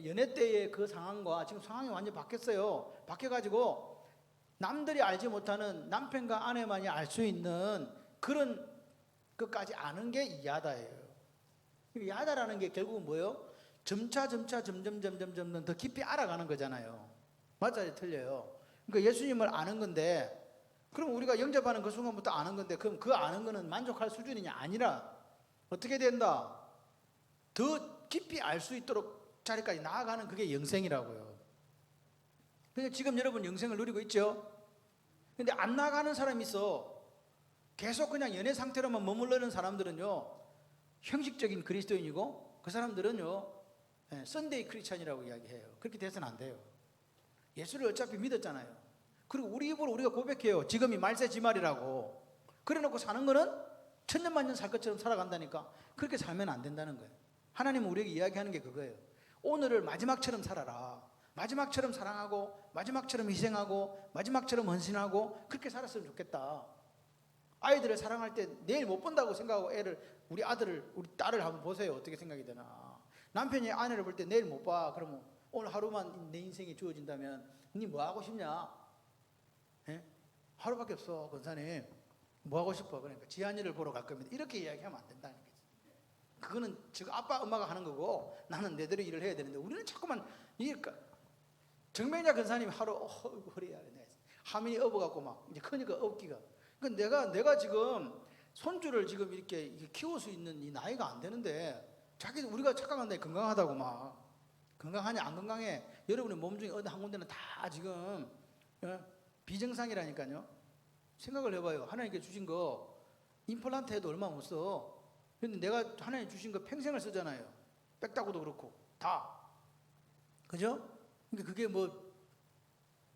연애 때의 그 상황과 지금 상황이 완전히 바뀌었어요. 바뀌어가지고 남들이 알지 못하는 남편과 아내만이 알 수 있는 그런 것까지 아는 게 야다예요. 야다라는 게 결국은 뭐예요? 점점 더 깊이 알아가는 거잖아요. 맞아요, 틀려요? 그러니까 예수님을 아는 건데, 그럼 우리가 영접하는 그 순간부터 아는 건데, 그럼 그 아는 거는 만족할 수준이냐? 아니라 어떻게 된다? 더 깊이 알 수 있도록 자리까지 나아가는 그게 영생이라고요. 그러니까 지금 여러분 영생을 누리고 있죠? 근데 안 나가는 사람이 있어. 계속 그냥 연애 상태로만 머무르는 사람들은요, 형식적인 그리스도인이고, 그 사람들은요, 썬데이 크리스찬이라고 이야기해요. 그렇게 돼서는 안 돼요. 예수를 어차피 믿었잖아요. 그리고 우리 입으로 우리가 고백해요. 지금이 말세지말이라고. 그래 놓고 사는 거는 천년만년 살 것처럼 살아간다니까. 그렇게 살면 안 된다는 거예요. 하나님은 우리에게 이야기하는 게 그거예요. 오늘을 마지막처럼 살아라. 마지막처럼 사랑하고, 마지막처럼 희생하고, 마지막처럼 헌신하고, 그렇게 살았으면 좋겠다. 아이들을 사랑할 때 내일 못 본다고 생각하고 우리 아들을, 우리 딸을 한번 보세요. 어떻게 생각이 되나. 남편이 아내를 볼 때 내일 못 봐. 그러면 오늘 하루만 내 인생이 주어진다면 니 뭐 하고 싶냐? 예? 하루밖에 없어, 권사님. 뭐 하고 싶어? 그러니까 지한이를 보러 갈 겁니다. 이렇게 이야기하면 안 된다는 거지. 그거는 지금 아빠 엄마가 하는 거고 나는 내대로 일을 해야 되는데, 우리는 자꾸만 그러니까 정명자 권사님이 하루 허리야 하민이 업어갖고 막 이제 크니까 업기가. 그러니까 내가 지금 손주를 지금 이렇게 키울 수 있는 이 나이가 안 되는데, 자기 우리가 착각한다. 건강하다고 막. 건강하냐 안 건강해. 여러분의 몸 중에 어느 한 군데는 다 지금 비정상이라니까요. 생각을 해봐요. 하나님께 주신 거 임플란트 해도 얼마 못 써. 근데 내가 하나님 주신 거 평생을 쓰잖아요. 빽다구도 그렇고 다. 그죠? 그러니까 그게 뭐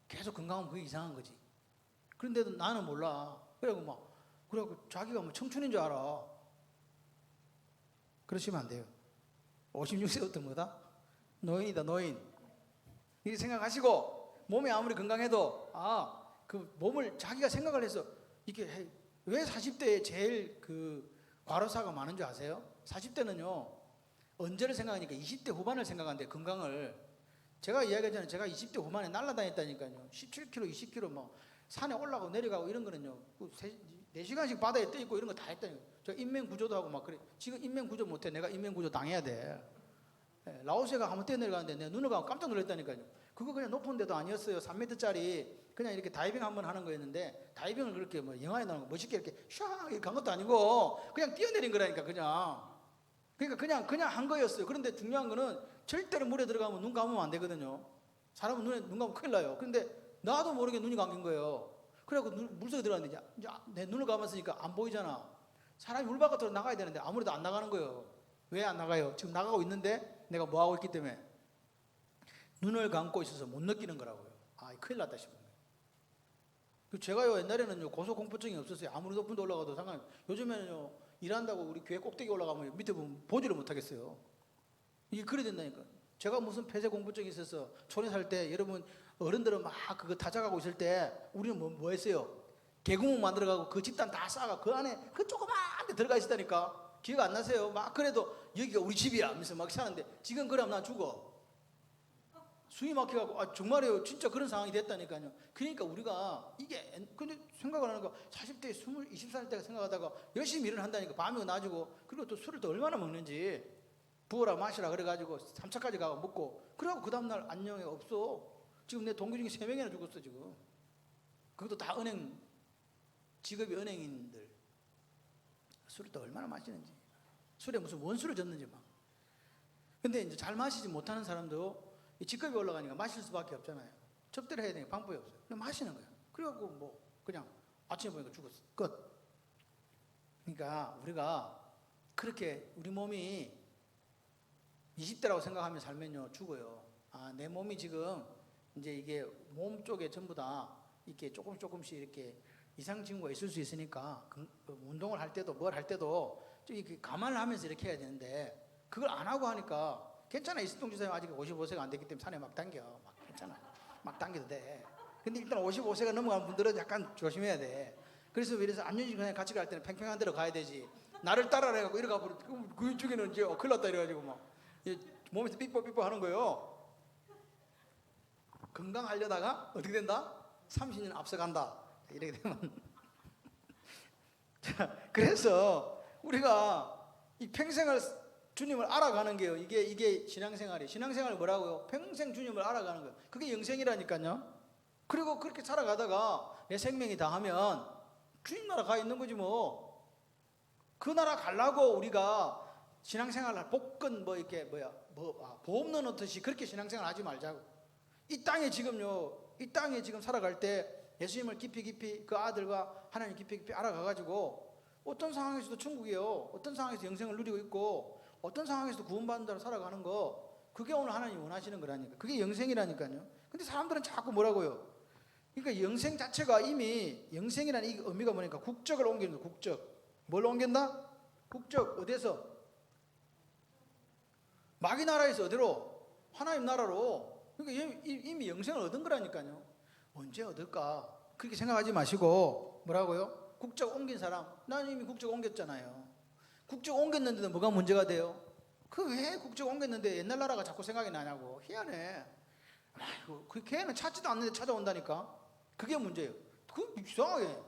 계속 건강하면 그게 이상한 거지. 그런데도 나는 몰라. 그래갖고 자기가 뭐 청춘인 줄 알아. 그러시면 안 돼요. 56세부터 뭐다? 노인이다, 노인. 이렇게 생각하시고, 몸이 아무리 건강해도, 그 몸을 자기가 생각을 해서, 이게 왜 40대에 제일 그 과로사가 많은 줄 아세요? 40대는요, 언제를 생각하니까 20대 후반을 생각하는데, 건강을. 제가 이야기하잖아요. 제가 20대 후반에 날아다녔다니까요. 17km, 20km 뭐, 산에 올라가고 내려가고 이런 거는요, 4시간씩 바다에 떠 있고 이런 거 다 했다니까요. 저 인명구조도 하고 막 그래. 지금 인명구조 못해. 내가 인명구조 당해야 돼. 라오스가 한번 뛰어내려가는데 내가 눈을 감고 깜짝 놀랐다니까요. 그거 그냥 높은 데도 아니었어요. 3m짜리 그냥 이렇게 다이빙 한번 하는 거였는데, 다이빙을 그렇게 뭐 영화에 나오는 거 멋있게 이렇게 샤 이렇게 간 것도 아니고 그냥 뛰어내린 거라니까. 그러니까 그냥 한 거였어요. 그런데 중요한 거는 절대로 물에 들어가면 눈 감으면 안 되거든요. 사람은 눈에 눈 감으면 큰일 나요. 그런데 나도 모르게 눈이 감긴 거예요. 그래갖고 물속에 들어갔는데 이제 내 눈을 감았으니까 안 보이잖아. 사람이 물 바깥으로 나가야 되는데 아무래도 안 나가는 거예요. 왜 안 나가요? 지금 나가고 있는데 내가 뭐 하고 있기 때문에 눈을 감고 있어서 못 느끼는 거라고요. 큰일 났다 싶은 거예요. 제가요 옛날에는요 고소공포증이 없었어요. 아무리 높은 데 올라가도 상관없어요. 요즘에는요 일한다고 우리 교회 꼭대기 올라가면 밑에 보면 보지를 못하겠어요. 이게 그래 된다니까. 제가 무슨 폐쇄 공포증이 있어서 촌에 살 때, 여러분 어른들은 막 그거 다져가고 있을 때 우리는 뭐 했어요? 개구멍 만들어가고 그 집단 다 싸가 그 안에 그 조그만 데 들어가 있었다니까. 기억 안 나세요? 막 그래도 여기가 우리 집이야 하면서 막 사는데, 지금 그러면 난 죽어. 숨이 막혀가고. 정말이에요. 진짜 그런 상황이 됐다니까요. 그러니까 우리가 이게, 근데 생각을 하는 거 40대 20살 때 생각하다가 열심히 일을 한다니까. 밤이 낮이고, 그리고 또 술을 또 얼마나 먹는지 부어라 마시라 그래가지고 3차까지 가고 먹고, 그래갖고 그 다음날 안녕해 없어. 지금 내 동기 중에 3명이나 죽었어 지금. 그것도 다 은행, 직업이 은행인들. 술을 또 얼마나 마시는지, 술에 무슨 원수를 졌는지 막. 근데 이제 잘 마시지 못하는 사람도 이 직급이 올라가니까 마실 수밖에 없잖아요. 접대를 해야 되니까 방법이 없어요. 그냥 마시는 거예요. 그래갖고 뭐 그냥 아침에 보니까 죽었어. 끝. 그러니까 우리가 그렇게 우리 몸이 20대라고 생각하며 살면요 죽어요. 내 몸이 지금 이제 이게 몸 쪽에 전부 다 이렇게 조금씩 이렇게 이상 징후가 있을 수 있으니까 운동을 할 때도 뭘 할 때도 좀 이렇게 감안을 하면서 이렇게 해야 되는데, 그걸 안 하고 하니까 괜찮아. 이승동 지사님 아직 55세가 안 됐기 때문에 산에 막 당겨. 막 괜찮아. 막 당겨도 돼. 근데 일단 55세가 넘어간 분들은 약간 조심해야 돼. 그래서 안윤진 그냥 같이 갈 때는 팽팽한 데로 가야 되지. 나를 따라해갖고 이러가 버리면 그 중에는 이제 큰일 났다 이래가지고 막 몸에서 삐뽀삐뽀 하는 거예요. 건강하려다가 어떻게 된다? 30년 앞서간다. 이렇게 되면 자, 그래서 우리가 이 평생을 주님을 알아가는 게요. 이게 신앙생활이에요. 신앙생활이 뭐라고요? 평생 주님을 알아가는 거예요. 그게 영생이라니까요. 그리고 그렇게 살아가다가 내 생명이 다하면 주님 나라 가 있는 거지 뭐. 그 나라 가려고 우리가 신앙생활을 복권 이렇게 보험 넣듯이 그렇게 신앙생활 하지 말자고. 이 땅에 지금 살아갈 때 예수님을 깊이 그 아들과 하나님 깊이 알아가가지고 어떤 상황에서도 천국이에요. 어떤 상황에서 영생을 누리고 있고 어떤 상황에서도 구원받는 자로 살아가는 거, 그게 오늘 하나님이 원하시는 거라니까. 그게 영생이라니까요. 근데 사람들은 자꾸 뭐라고요? 그러니까 영생 자체가 이미, 영생이라는 이 의미가 뭐니까 국적을 옮기는 거예요. 국적. 뭘 옮긴다? 국적. 어디서? 마귀 나라에서 어디로? 하나님 나라로. 그러니까 이미 영생을 얻은 거라니까요. 언제 얻을까? 그렇게 생각하지 마시고 뭐라고요? 국적 옮긴 사람. 나는 이미 국적 옮겼잖아요. 국적 옮겼는데도 뭐가 문제가 돼요? 그 왜 국적 옮겼는데 옛날 나라가 자꾸 생각이 나냐고. 희한해. 아이고, 그 걔는 찾지도 않는데 찾아온다니까. 그게 문제예요. 그 이상하게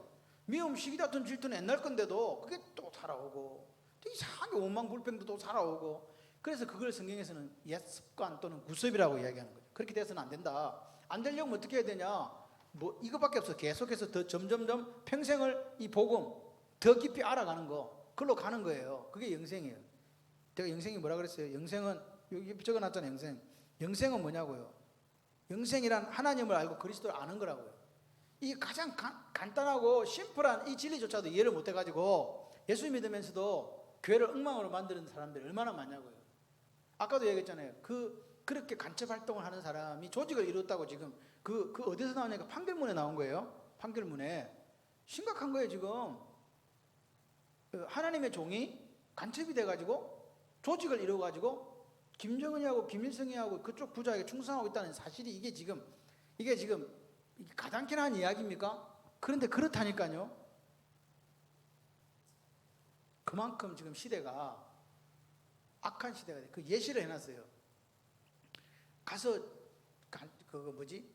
미움 시기 다툰 질투는 옛날 건데도 그게 또 살아오고, 또 이상하게 원망 불평도 또 살아오고. 그래서 그걸 성경에서는 옛 습관 또는 구습이라고 이야기하는 거예요. 그렇게 돼서는 안 된다. 안 되려면 어떻게 해야 되냐? 뭐 이거밖에 없어. 계속해서 더 점점점 평생을 이 복음 더 깊이 알아가는 거, 그걸로 가는 거예요. 그게 영생이에요. 제가 영생이 뭐라 그랬어요? 영생은 여기 적어놨잖아요. 영생은 뭐냐고요? 영생이란 하나님을 알고 그리스도를 아는 거라고요. 이 가장 간단하고 심플한 이 진리조차도 이해를 못 해가지고 예수 믿으면서도 교회를 엉망으로 만드는 사람들이 얼마나 많냐고요. 아까도 얘기했잖아요. 그렇게 간첩 활동을 하는 사람이 조직을 이뤘다고. 지금 그 어디서 나오냐니까 판결문에 나온 거예요. 판결문에. 심각한 거예요. 지금 하나님의 종이 간첩이 돼가지고 조직을 이뤄가지고 김정은이하고 김일성이하고 그쪽 부자에게 충성하고 있다는 사실이 이게 지금 가당키나 한 이야기입니까? 그런데 그렇다니까요. 그만큼 지금 시대가 악한 시대가 돼. 그 예시를 해놨어요. 가서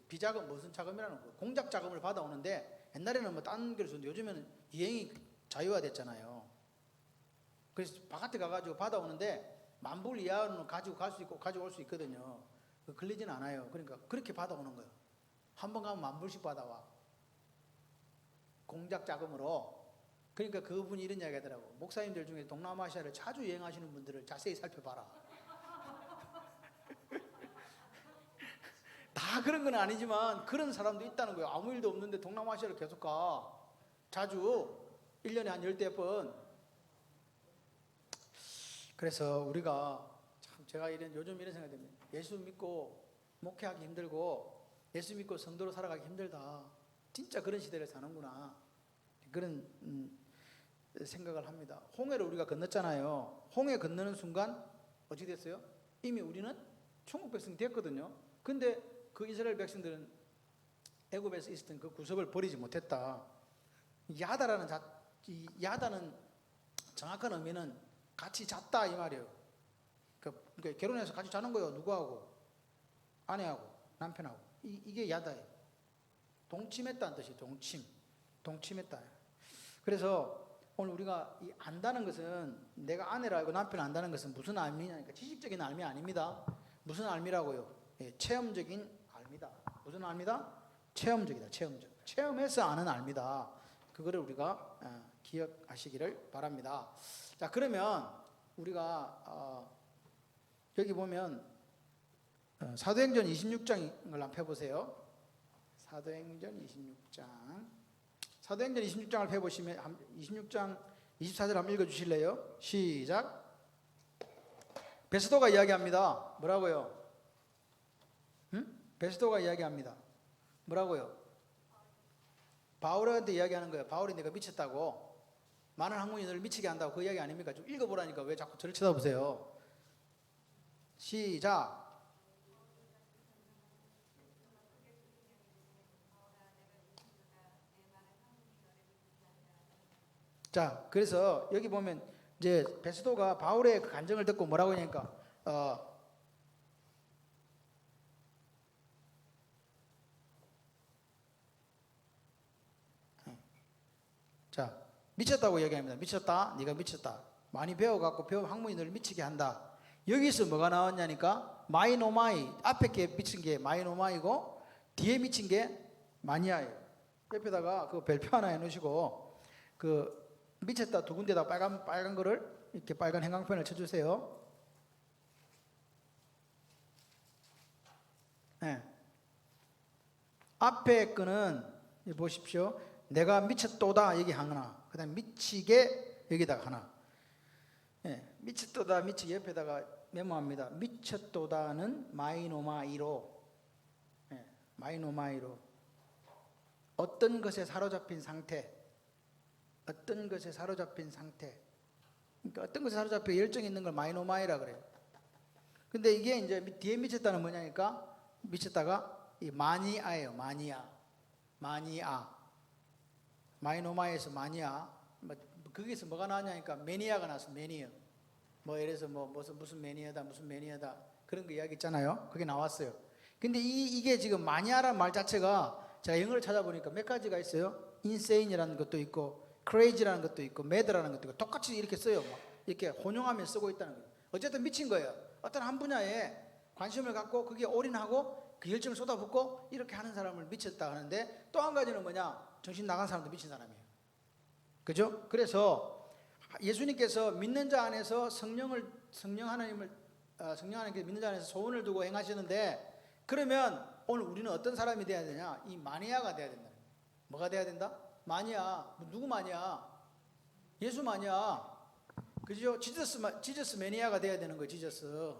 비자금 무슨 자금이라는 거, 공작 자금을 받아오는데 옛날에는 뭐 딴 걸 줬는데 요즘에는 이행이 자유화됐잖아요. 그래서 바깥에 가가지고 받아오는데 10,000불 이하는 가지고 갈 수 있고 가져올 수 있거든요. 걸리진 않아요. 그러니까 그렇게 받아오는 거예요. 한 번 가면 10,000불씩 받아와. 공작 자금으로. 그러니까 그분이 이런 이야기 하더라고. 목사님들 중에 동남아시아를 자주 여행하시는 분들을 자세히 살펴봐라. 다 그런 건 아니지만 그런 사람도 있다는 거예요. 아무 일도 없는데 동남아시아를 계속 가. 자주 1년에 한 10대 번. 그래서 우리가 참, 제가 요즘 이런 생각이 듭니다. 예수 믿고 목회하기 힘들고 예수 믿고 성도로 살아가기 힘들다. 진짜 그런 시대를 사는구나. 그런 생각을 합니다. 홍해를 우리가 건넜잖아요. 홍해 건너는 순간 어떻게 됐어요? 이미 우리는 천국 백성이 됐거든요. 근데 그 이스라엘 백성들은 애굽에서 있었던 그 구습을 버리지 못했다. 야다는 정확한 의미는 같이 잤다 이 말이에요. 그러니까 결혼해서 같이 자는 거예요. 누구하고? 아내하고, 남편하고. 이게 야다예요. 동침했다는 뜻이에요. 동침했다. 그래서 오늘 우리가 안다는 것은, 내가 아내를 알고 남편을 안다는 것은 무슨 알미냐니까 지식적인 알미 아닙니다. 무슨 알미라고요? 예, 체험적인 알미다. 무슨 알미다? 체험적이다. 체험해서 아는 알미다. 그거를 우리가 기억하시기를 바랍니다. 자, 그러면 우리가 여기 보면 사도행전 26장을 한번 펴보세요. 사도행전 26장을 펴보시면 26장 24절 한번 읽어주실래요? 시작. 베스도가 이야기합니다. 뭐라고요? 베스도가 이야기합니다. 뭐라고요? 바울한테 이야기하는 거예요. 바울이 내가 미쳤다고, 많은 학문이 너를 미치게 한다고, 그 이야기 아닙니까? 좀 읽어보라니까 왜 자꾸 저를 쳐다보세요. 시작. 자, 그래서 여기 보면 이제 베스도가 바울의 그 간증을 듣고 뭐라고 하니까 자, 미쳤다고 얘기합니다. 미쳤다. 네가 미쳤다. 많이 배워갖고 배운 학문이 널 미치게 한다. 여기서 뭐가 나왔냐니까 마이노마이. 앞에 게 미친 게 마이노마이고 뒤에 미친 게 마니아예요. 옆에다가 그 별표 하나 해놓으시고 그 미쳤다 두 군데다 빨간 거를 이렇게 빨간 형광펜을 쳐주세요. 네. 앞에 거는 보십시오. 내가 미쳤도다 여기 하나. 그 다음 미치게 여기다가 하나. 네. 미쳤도다 미치게 옆에다가 메모합니다. 미쳤도다는 마이노마이로. 네. 마이노마이로. 어떤 것에 사로잡힌 상태. 어떤 것에 사로잡힌 상태. 그러니까 어떤 것에 사로잡혀 열정이 있는 걸 마이노마이라 그래요. 근데 이게 이제 뒤에 미쳤다는 뭐냐니까 미쳤다가 이 마니아예요. 마니아. 마이노마에서 마니아. 거기서 뭐가 나왔냐니까 매니아가 나왔어. 매니아. 뭐 예를 들어서 뭐 무슨 매니아다 그런 거 이야기 있잖아요. 그게 나왔어요. 근데 이게 지금 마니아라는 말 자체가 제가 영어를 찾아보니까 몇 가지가 있어요. insane이라는 것도 있고 crazy라는 것도 있고 mad라는 것도 있고 똑같이 이렇게 써요. 막 이렇게 혼용하면 쓰고 있다는 거예요. 어쨌든 미친 거예요. 어떤 한 분야에 관심을 갖고 거기에 올인하고 그 열정을 쏟아붓고 이렇게 하는 사람을 미쳤다 하는데 또 한 가지는 뭐냐? 정신 나간 사람도 미친 사람이에요. 그죠? 그래서 예수님께서 믿는 자 안에서 성령 하나님께 믿는 자 안에서 소원을 두고 행하시는데 그러면 오늘 우리는 어떤 사람이 돼야 되냐? 이 마니아가 돼야 된다. 뭐가 돼야 된다? 마니아. 누구 마니아? 예수 마니아. 그죠? 지저스 매니아가 돼야 되는 거예요. 지저스.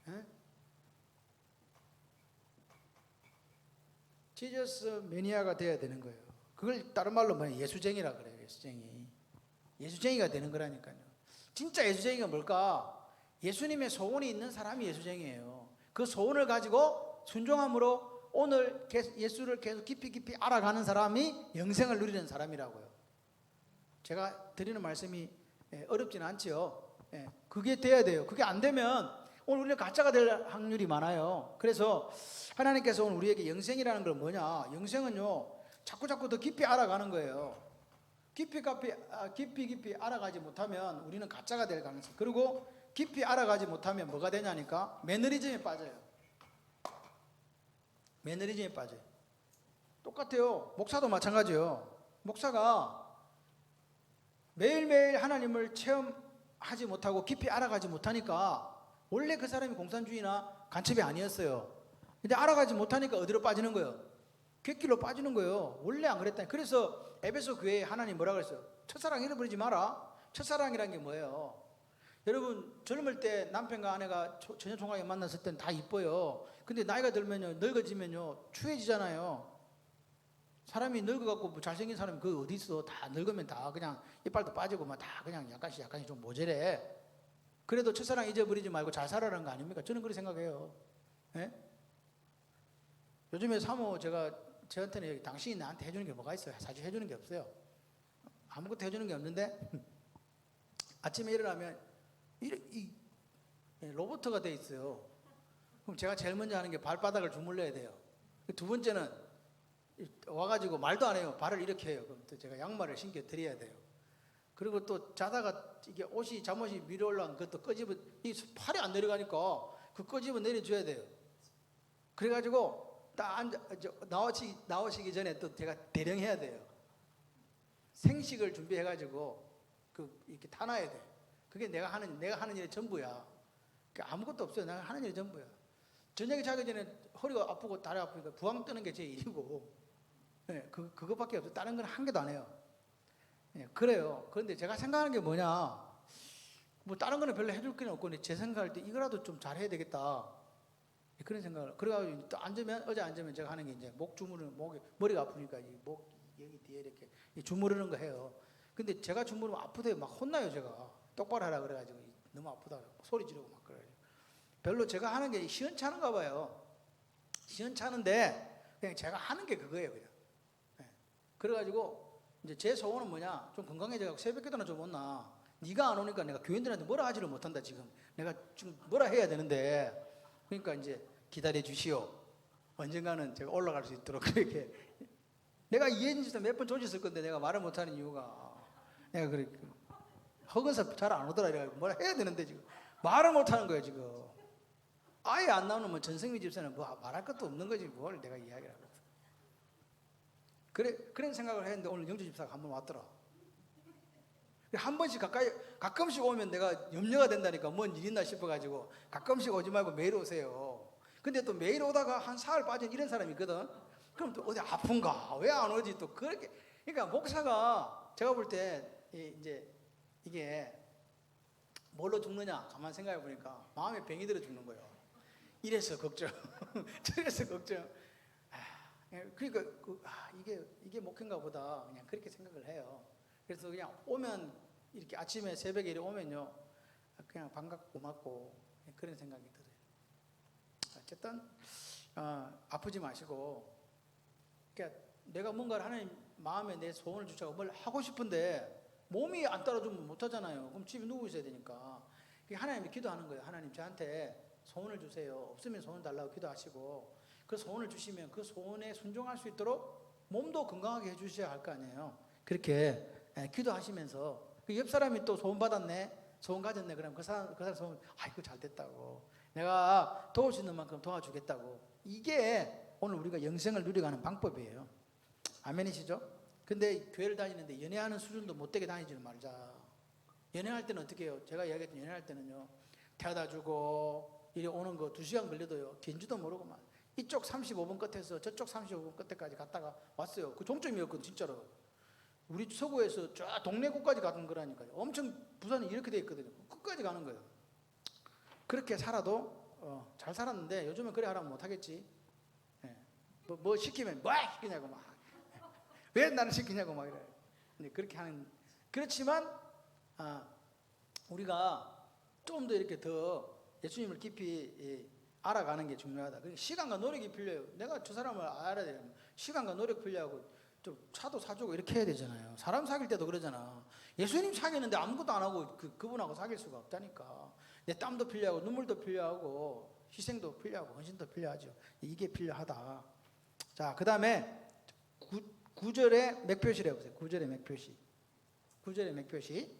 에? 지저스 매니아가 돼야 되는 거예요. 그걸 다른 말로 뭐냐? 예수쟁이라 그래요. 예수쟁이가 되는 거라니까요. 진짜 예수쟁이가 뭘까? 예수님의 소원이 있는 사람이 예수쟁이에요. 그 소원을 가지고 순종함으로 오늘 예수를 계속 깊이 알아가는 사람이 영생을 누리는 사람이라고요. 제가 드리는 말씀이 어렵지는 않지요. 그게 돼야 돼요. 그게 안 되면 오늘 우리는 가짜가 될 확률이 많아요. 그래서 하나님께서 오늘 우리에게 영생이라는 걸 뭐냐? 영생은요, 자꾸 더 깊이 알아가는 거예요. 깊이 알아가지 못하면 우리는 가짜가 될 가능성. 그리고 깊이 알아가지 못하면 뭐가 되냐니까 매너리즘에 빠져요. 매너리즘에 빠져요. 똑같아요. 목사도 마찬가지예요. 목사가 매일매일 하나님을 체험하지 못하고 깊이 알아가지 못하니까 원래 그 사람이 공산주의나 간첩이 아니었어요. 근데 알아가지 못하니까 어디로 빠지는 거예요? 객길로 빠지는 거예요. 원래 안 그랬다니. 그래서 에베소 교회에 하나님 뭐라 그랬어요? 첫사랑 잃어버리지 마라. 첫사랑이란 게 뭐예요? 여러분 젊을 때 남편과 아내가 처녀 총각에 만났을 때는 다 이뻐요. 근데 나이가 들면요, 늙어지면요 추해지잖아요. 사람이 늙어갖고 뭐 잘생긴 사람이 그 어디 있어? 다 늙으면 다 그냥 이빨도 빠지고 막 다 그냥 약간씩 좀 모자래. 그래도 첫사랑 잊어버리지 말고 잘 살아라는 거 아닙니까? 저는 그렇게 생각해요. 예? 요즘에 사모 저한테는 당신이 나한테 해주는 게 뭐가 있어요? 사실 해주는 게 없어요. 아무것도 해주는 게 없는데 아침에 일어나면 이 로봇가 돼 있어요. 그럼 제가 제일 먼저 하는 게 발바닥을 주물러야 돼요. 두 번째는 와가지고 말도 안 해요. 발을 이렇게 해요. 그럼 또 제가 양말을 신겨 드려야 돼요. 그리고 또 자다가 이게 잠옷이 위로 올라간 그것도 끄집어, 이 팔이 안 내려가니까 그 끄집어 내려줘야 돼요. 그래가지고 딱 나오시기 전에 또 제가 대령해야 돼요. 생식을 준비해가지고 이렇게 타놔야 돼. 그게 내가 하는 일의 전부야. 아무것도 없어요. 내가 하는 일의 전부야. 저녁에 자기 전에 허리가 아프고 다리 아프니까 부항 뜨는 게 제 일이고, 그것밖에 없어요. 다른 건 한 개도 안 해요. 그래요. 그런데 제가 생각하는 게 뭐냐, 뭐 다른 거는 별로 해줄 게 없고, 제 생각할 때 이거라도 좀 잘해야 되겠다. 그런 생각을. 그래가지고 또 어제 앉으면 제가 하는 게 이제 목 주무르는, 머리가 아프니까 목 여기 뒤에 이렇게 주무르는 거 해요. 근데 제가 주무르면 아프대요. 막 혼나요, 제가. 똑바로 하라 그래가지고 너무 아프다 소리 지르고 막 그래요. 별로 제가 하는 게 시원찮은가 봐요. 시원찮은데 그냥 제가 하는 게 그거예요, 그냥. 그래가지고 이제 제 소원은 뭐냐, 좀 건강해져가지고 새벽기도나 좀 온나. 네가 안 오니까 내가 교인들한테 뭐라 하지를 못한다. 지금 내가 지금 뭐라 해야 되는데, 그러니까 이제 기다려 주시오. 언젠가는 제가 올라갈 수 있도록 그렇게 내가 이해진에서 몇 번 조졌을 건데 내가 말을 못하는 이유가 내가 그래 허건사 잘 안 오더라 이래 뭐라 해야 되는데 지금 말을 못하는 거예요 지금. 아예 안 나오면 전성미 집사는 뭐 말할 것도 없는 거지 뭘 내가 이야기를 하거든. 그런 생각을 했는데 오늘 영주 집사가 한 번 왔더라. 한 번씩 가끔씩 오면 내가 염려가 된다니까 뭔 일 있나 싶어가지고 가끔씩 오지 말고 매일 오세요. 근데 또 매일 오다가 한 사흘 빠진 이런 사람이 있거든. 그럼 또 어디 아픈가 왜 안 오지 또 그렇게. 그러니까 목사가 제가 볼 때 이제 이게 뭘로 죽느냐 가만 생각해 보니까 마음에 병이 들어 죽는 거예요. 이래서 걱정 저래서 걱정. 그러니까 이게 목회인가 보다 그냥 그렇게 생각을 해요. 그래서 그냥 오면 이렇게 아침에 새벽에 이렇게 오면요 그냥 반갑고 고맙고 그런 생각이 들어요. 어쨌든 아프지 마시고 그러니까 내가 뭔가를 하나님 마음에 내 소원을 주자고 뭘 하고 싶은데 몸이 안 따라주면 못하잖아요. 그럼 집에 누워 있어야 되니까 하나님이 기도하는 거예요. 하나님 저한테 소원을 주세요. 없으면 소원 달라고 기도하시고 그 소원을 주시면 그 소원에 순종할 수 있도록 몸도 건강하게 해주셔야 할 거 아니에요. 그렇게 기도하시면서 그 옆 사람이 또 소원 받았네 소원 가졌네 그러면 그 사람 소원 아이고 잘 됐다고 내가 도울 수 있는 만큼 도와주겠다고. 이게 오늘 우리가 영생을 누려가는 방법이에요. 아멘이시죠? 근데 교회를 다니는데 연애하는 수준도 못되게 다니지는 말자. 연애할 때는 어떻게 해요? 제가 이야기했던 연애할 때는요 태워다 주고 이리 오는 거 2시간 걸려도요 긴지도 모르고 막 이쪽 35분 끝에서 저쪽 35분 끝에까지 갔다가 왔어요. 그 종점이었거든 진짜로. 우리 서구에서 쫙 동네 곳까지 가는 거라니까요. 엄청 부산이 이렇게 돼 있거든요. 끝까지 가는 거예요. 그렇게 살아도 잘 살았는데 요즘은 그래 하라면 못하겠지. 뭐 시키면 뭐 시키냐고 막 왜 나를 시키냐고 막 이래요. 근데 그렇게 하는 그렇지만 우리가 좀 더 이렇게 더 예수님을 깊이 알아가는 게 중요하다. 그러니까 시간과 노력이 필요해요. 내가 저 사람을 알아야 돼요. 시간과 노력 필요하고 좀 차도 사주고 이렇게 해야 되잖아요. 사람 사귈 때도 그러잖아. 예수님 사귀는데 아무것도 안 하고 그분하고 사귈 수가 없다니까. 내 땀도 필요하고 눈물도 필요하고 희생도 필요하고 헌신도 필요하죠. 이게 필요하다. 자, 그 다음에 9절의 맥표시를 해보세요. 9절의 맥표시. 9절의 맥표시.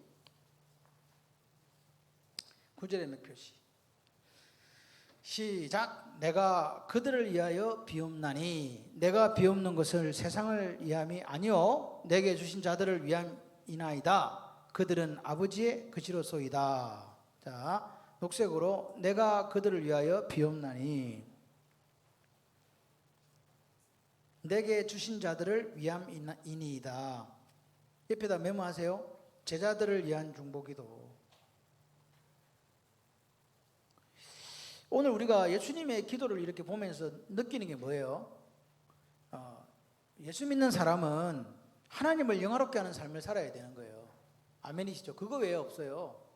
9절의 맥표시. 시작. 내가 그들을 위하여 비옵나니 내가 비옵는 것을 세상을 위함이 아니요 내게 주신 자들을 위함이나이다. 그들은 아버지의 그시로소이다. 자, 녹색으로 내가 그들을 위하여 비옵나니 내게 주신 자들을 위함이니이다. 옆에다 메모하세요. 제자들을 위한 중보기도. 오늘 우리가 예수님의 기도를 이렇게 보면서 느끼는 게 뭐예요? 예수 믿는 사람은 하나님을 영화롭게 하는 삶을 살아야 되는 거예요. 아멘이시죠? 그거 외에 없어요.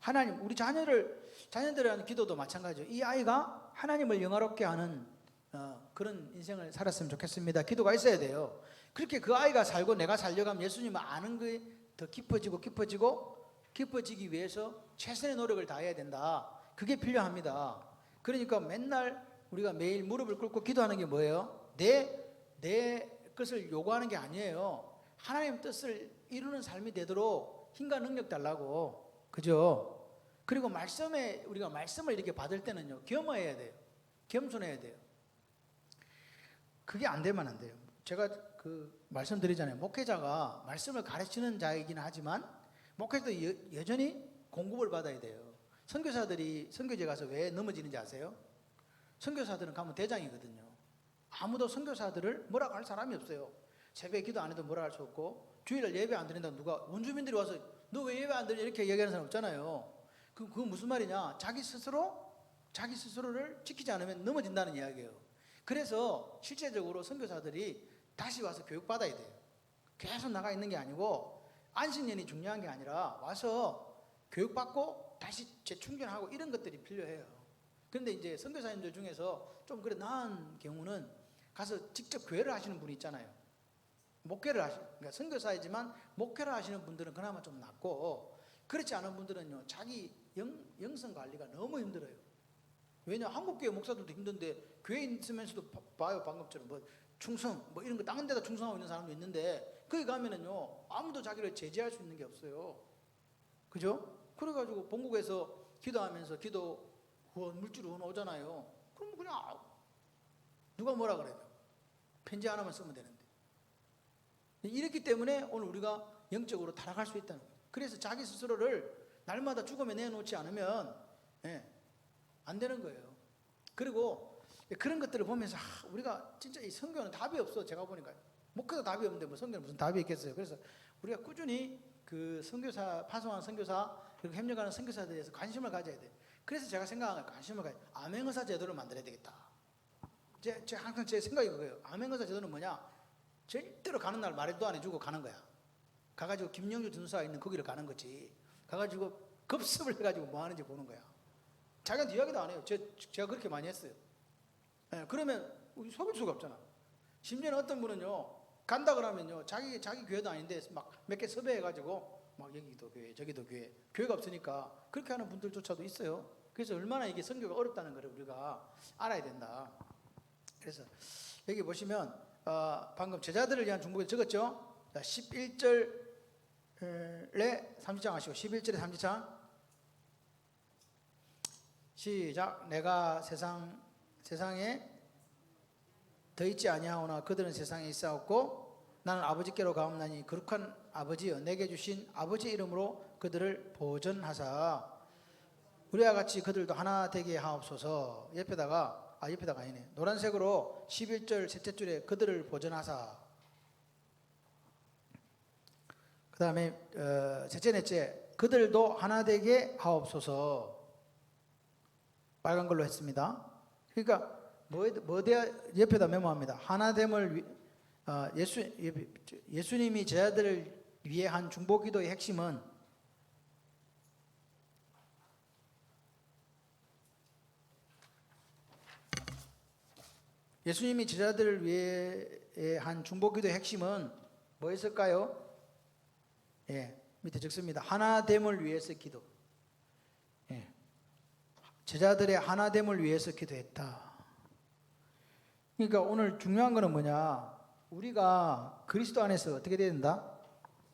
하나님, 우리 자녀들에 대한 기도도 마찬가지죠. 이 아이가 하나님을 영화롭게 하는 그런 인생을 살았으면 좋겠습니다. 기도가 있어야 돼요. 그렇게 그 아이가 살고 내가 살려가면 예수님을 아는 게 더 깊어지기 위해서 최선의 노력을 다해야 된다. 그게 필요합니다. 그러니까 맨날 우리가 매일 무릎을 꿇고 기도하는 게 뭐예요? 내 것을 요구하는 게 아니에요. 하나님 뜻을 이루는 삶이 되도록 힘과 능력 달라고. 그죠? 그리고 우리가 말씀을 이렇게 받을 때는요, 겸허해야 돼요. 겸손해야 돼요. 그게 안 되면 안 돼요. 제가 말씀드리잖아요. 목회자가 말씀을 가르치는 자이긴 하지만 목회자도 여전히 공급을 받아야 돼요. 선교사들이 선교제 가서 왜 넘어지는지 아세요? 선교사들은 가면 대장이거든요. 아무도 선교사들을 뭐라고 할 사람이 없어요. 새벽에 기도 안 해도 뭐라 할 수 없고 주일날 예배 안 드린다고 누가 원주민들이 와서 너 왜 예배 안 드리냐 이렇게 얘기하는 사람 없잖아요. 그건 무슨 말이냐? 자기 스스로를 지키지 않으면 넘어진다는 이야기예요. 그래서 실제적으로 선교사들이 다시 와서 교육받아야 돼요. 계속 나가 있는 게 아니고 안식년이 중요한 게 아니라 와서 교육받고 다시 재충전하고 이런 것들이 필요해요. 그런데 이제 선교사님들 중에서 좀 그래 나은 경우는 가서 직접 교회를 하시는 분이 있잖아요. 그러니까 선교사이지만 목회를 하시는 분들은 그나마 좀 낫고, 그렇지 않은 분들은요 자기 영성 관리가 너무 힘들어요. 왜냐 한국 교회 목사들도 힘든데 교회 있으면서도 봐요. 방금처럼 뭐 충성 뭐 이런 거 다른 데다 충성하고 있는 사람도 있는데 거기 가면은요 아무도 자기를 제재할 수 있는 게 없어요. 그죠? 그래가지고 본국에서 기도하면서 기도 후원 물질 후원 오잖아요. 그럼 그냥 누가 뭐라 그래요? 편지 하나만 쓰면 되는데. 이렇기 때문에 오늘 우리가 영적으로 타락할 수 있다는 거예요. 그래서 자기 스스로를 날마다 죽음에 내놓지 않으면 안 되는 거예요. 그리고 그런 것들을 보면서 우리가 진짜 이 선교는 답이 없어. 제가 보니까 목회도 답이 없는데 뭐 선교는 무슨 답이 있겠어요. 그래서 우리가 꾸준히 그 선교사 파송하는 선교사 그리고 협력하는 선교사들에 대해서 관심을 가져야 돼. 그래서 제가 생각하는 관심을 가져 암행의사 제도를 만들어야 되겠다. 항상 제 생각이 그거예요. 암행의사 제도는 뭐냐? 절대로 가는 날 말도 안 해주고 가는 거야. 가가지고 김영주 전사가 있는 거기를 가는 거지. 가가지고 급습을 해가지고 뭐 하는지 보는 거야. 자기한테 이야기도 안 해요. 제가 그렇게 많이 했어요. 그러면 우리 속일 수가 없잖아. 심지어는 어떤 분은요 간다 그러면요 자기 교회도 아닌데 막 몇 개 섭외해가지고 막 여기도 교회 저기도 교회가 없으니까 그렇게 하는 분들조차도 있어요. 그래서 얼마나 이게 선교가 어렵다는 걸 우리가 알아야 된다. 그래서 여기 보시면 방금 제자들을 위한 중보기도 적었죠. 자, 11절에 3지창 하시고 11절에 3지창 시작. 내가 세상에 더 있지 아니하오나 그들은 세상에 있사옵고 나는 아버지께로 가옵나니 거룩한 아버지여 내게 주신 아버지 이름으로 그들을 보전하사 우리와 같이 그들도 하나 되게 하옵소서. 옆에다가 아니네. 노란색으로 11절 셋째 줄에 그들을 보전하사. 그 다음에 셋째 넷째 그들도 하나 되게 하옵소서. 빨간 걸로 했습니다. 그러니까 옆에다 메모합니다. 하나됨을 예수님이 제자들을 위해 한 중보기도의 핵심은 예수님이 제자들을 위해 한 중보기도의 핵심은 뭐였을까요? 밑에 적습니다. 하나됨을 위해서 기도. 제자들의 하나됨을 위해서 기도했다. 그러니까 오늘 중요한 거는 뭐냐? 우리가 그리스도 안에서 어떻게 돼야 된다?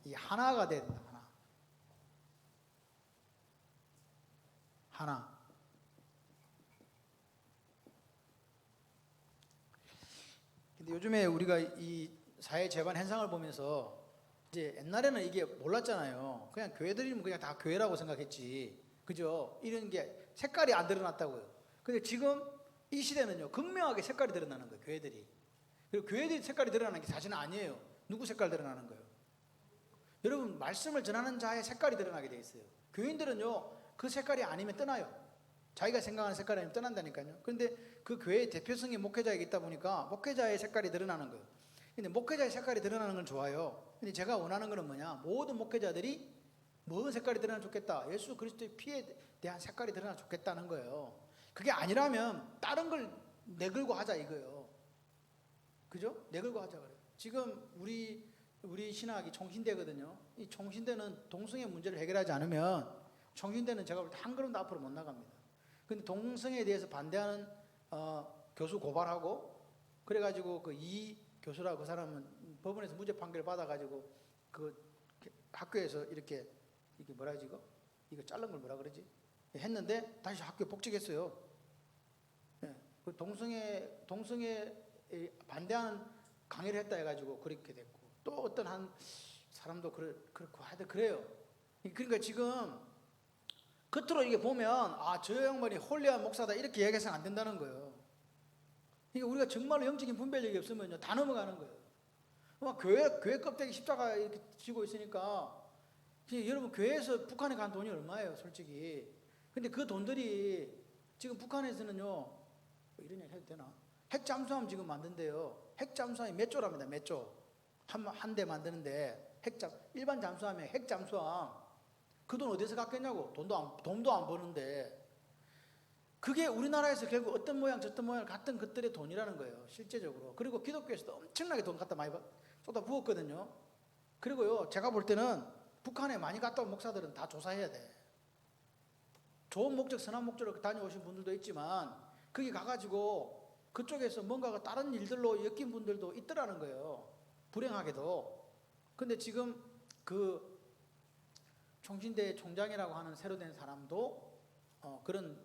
이 하나가 돼야 된다. 하나. 근데 요즘에 우리가 이 사회 재반 현상을 보면서 이제 옛날에는 이게 몰랐잖아요. 그냥 교회들이면 그냥 다 교회라고 생각했지. 그죠? 이런 게 색깔이 안 드러났다고요. 근데 지금 이 시대는요, 극명하게 색깔이 드러나는 거예요, 교회들이. 그리고 교회들이 색깔이 드러나는 게 사실은 아니에요. 누구 색깔 드러나는 거예요? 여러분, 말씀을 전하는 자의 색깔이 드러나게 돼 있어요. 교인들은요, 그 색깔이 아니면 떠나요. 자기가 생각하는 색깔이 아니면 떠난다니까요. 그런데 그 교회의 대표성이 목회자에게 있다 보니까 목회자의 색깔이 드러나는 거예요. 근데 목회자의 색깔이 드러나는 건 좋아요. 근데 제가 원하는 거는 뭐냐? 모든 목회자들이 무슨 색깔이 드러나면 좋겠다. 예수 그리스도의 피에 대한 색깔이 드러나면 좋겠다는 거예요. 그게 아니라면 다른 걸 내걸고 하자 이거예요. 그죠? 내걸고 하자 그래요. 지금 우리 신학이 총신대거든요. 이 총신대는 동성애 문제를 해결하지 않으면 총신대는 제가 볼 때 한 걸음도 앞으로 못 나갑니다. 근데 동성애에 대해서 반대하는 교수 고발하고 그래가지고 그 이 교수라고 그 사람은 법원에서 무죄 판결 받아가지고 그 학교에서 이렇게 뭐라 하지 이거 자른 걸 뭐라 그러지? 했는데 다시 학교에 복직했어요. 그 동성애 반대하는 강의를 했다 해가지고 그렇게 됐고 또 어떤 한 사람도 그렇고 하여튼 그래요. 그러니까 지금 겉으로 이게 보면 저 양반이 홀리한 목사다 이렇게 얘기해서는 안 된다는 거예요. 그러니까 우리가 정말로 영적인 분별력이 없으면요 다 넘어가는 거예요. 교회 껍데기 십자가 이렇게 쥐고 있으니까 여러분 교회에서 북한에 간 돈이 얼마예요 솔직히. 근데 그 돈들이 지금 북한에서는요 이런 얘기 해도 되나? 핵잠수함 지금 만든대요. 핵잠수함이 몇 조랍니다. 몇 조. 한 대 만드는데 일반 잠수함에 핵잠수함 그 돈 어디서 갖겠냐고. 돈도 안 버는데 그게 우리나라에서 결국 어떤 모양 저떤 모양 같은 것들의 돈이라는 거예요 실제적으로. 그리고 기독교에서도 엄청나게 돈 갖다 많이 쏟아 부었거든요. 그리고요 제가 볼 때는 북한에 많이 갔다 온 목사들은 다 조사해야 돼. 좋은 목적 선한 목적으로 다녀오신 분들도 있지만 거기 가가지고 그쪽에서 뭔가가 다른 일들로 엮인 분들도 있더라는 거예요. 불행하게도. 근데 지금 그 총신대 총장이라고 하는 새로 된 사람도 그런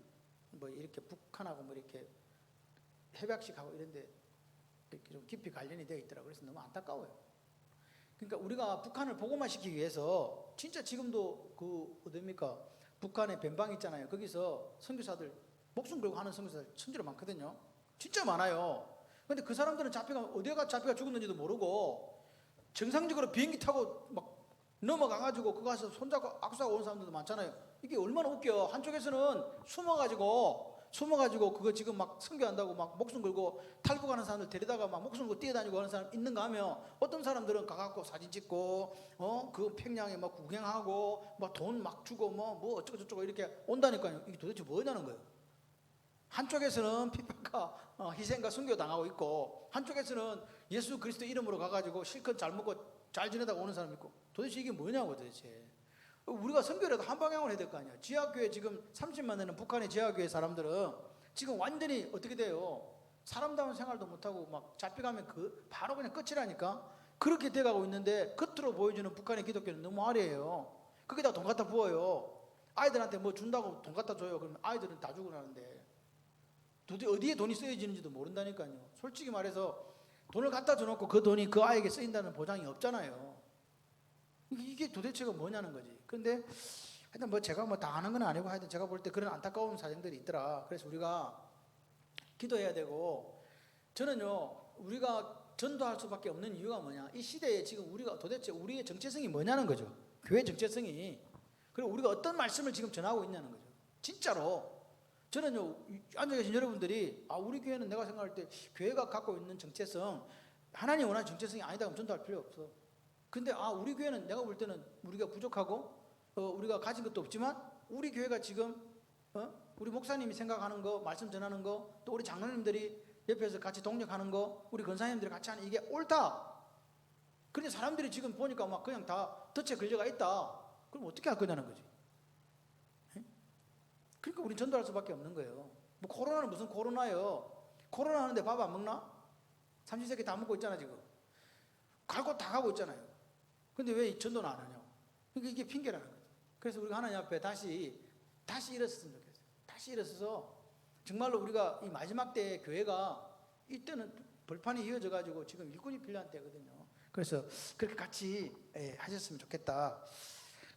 뭐 이렇게 북한하고 뭐 이렇게 협약식하고 이런데 이렇게 좀 깊이 관련이 되어 있더라고요. 그래서 너무 안타까워요. 그러니까 우리가 북한을 복음화시키기 위해서 진짜 지금도 그 어딥니까? 북한의 변방 있잖아요. 거기서 선교사들 목숨 걸고 하는 선교사들 천지로 많거든요. 진짜 많아요. 근데 그 사람들은 어디가 잡혀가 죽었는지도 모르고 정상적으로 비행기 타고 막 넘어가가지고 그거 가서 손잡고 악수하고 온 사람들도 많잖아요. 이게 얼마나 웃겨. 한쪽에서는 숨어가지고 그거 지금 막 선교한다고 막 목숨 걸고 탈북하는 사람들 데리다가 막 목숨 걸고 뛰어다니고 하는 사람 있는가 하면 어떤 사람들은 가갖고 사진 찍고 그 평양에 막 구경하고 막 돈 막 주고 뭐 어쩌고 저쩌고 이렇게 온다니까요. 이게 도대체 뭐냐는 거예요. 한쪽에서는 핍박과 희생과 순교 당하고 있고 한쪽에서는 예수 그리스도 이름으로 가가지고 실컷 잘 먹고 잘 지내다가 오는 사람 있고 도대체 이게 뭐냐고 도대체. 우리가 선교라도 한 방향으로 해야 될 거 아니야. 지하교회 지금 30만 되는 북한의 지하교회 사람들은 지금 완전히 어떻게 돼요? 사람다운 생활도 못하고 막 잡혀가면 바로 그냥 끝이라니까. 그렇게 돼가고 있는데 겉으로 보여주는 북한의 기독교는 너무 아래예요. 거기다 돈 갖다 부어요. 아이들한테 뭐 준다고 돈 갖다 줘요. 그러면 아이들은 다 주고 나는데 도대체 어디에 돈이 쓰여지는지도 모른다니까요. 솔직히 말해서 돈을 갖다 줘놓고 그 돈이 그 아이에게 쓰인다는 보장이 없잖아요. 이게 도대체가 뭐냐는 거지. 근데 하여튼 뭐 제가 뭐 다 아는 건 아니고 하여튼 제가 볼 때 그런 안타까운 사정들이 있더라. 그래서 우리가 기도해야 되고 저는요 우리가 전도할 수밖에 없는 이유가 뭐냐. 이 시대에 지금 우리가 도대체 우리의 정체성이 뭐냐는 거죠. 교회 정체성이. 그리고 우리가 어떤 말씀을 지금 전하고 있냐는 거죠. 진짜로. 저는요 앉아 계신 여러분들이 우리 교회는 내가 생각할 때 교회가 갖고 있는 정체성 하나님 원하는 정체성이 아니다 그러면 전도할 필요 없어. 근데 우리 교회는 내가 볼 때는 우리가 부족하고 우리가 가진 것도 없지만 우리 교회가 지금 우리 목사님이 생각하는 거 말씀 전하는 거 또 우리 장로님들이 옆에서 같이 동력하는 거 우리 권사님들이 같이 하는 이게 옳다. 그런데 사람들이 지금 보니까 막 그냥 다 덫에 걸려가 있다. 그럼 어떻게 할 거냐는 거지. 그러니까 우리 전도할 수밖에 없는 거예요. 뭐 코로나는 무슨 코로나예요. 코로나 하는데 밥 안 먹나? 삼시세끼 다 먹고 있잖아 지금. 갈 곳 다 가고 있잖아요. 근데 왜 전도는 안 하냐? 그러니까 이게 핑계라는 거죠. 그래서 우리가 하나님 앞에 다시 일어섰으면 좋겠어요. 다시 일어서서 정말로 우리가 이 마지막 때에 교회가 이때는 벌판이 이어져 가지고 지금 일꾼이 필요한 때거든요. 그래서 그렇게 같이 하셨으면 좋겠다.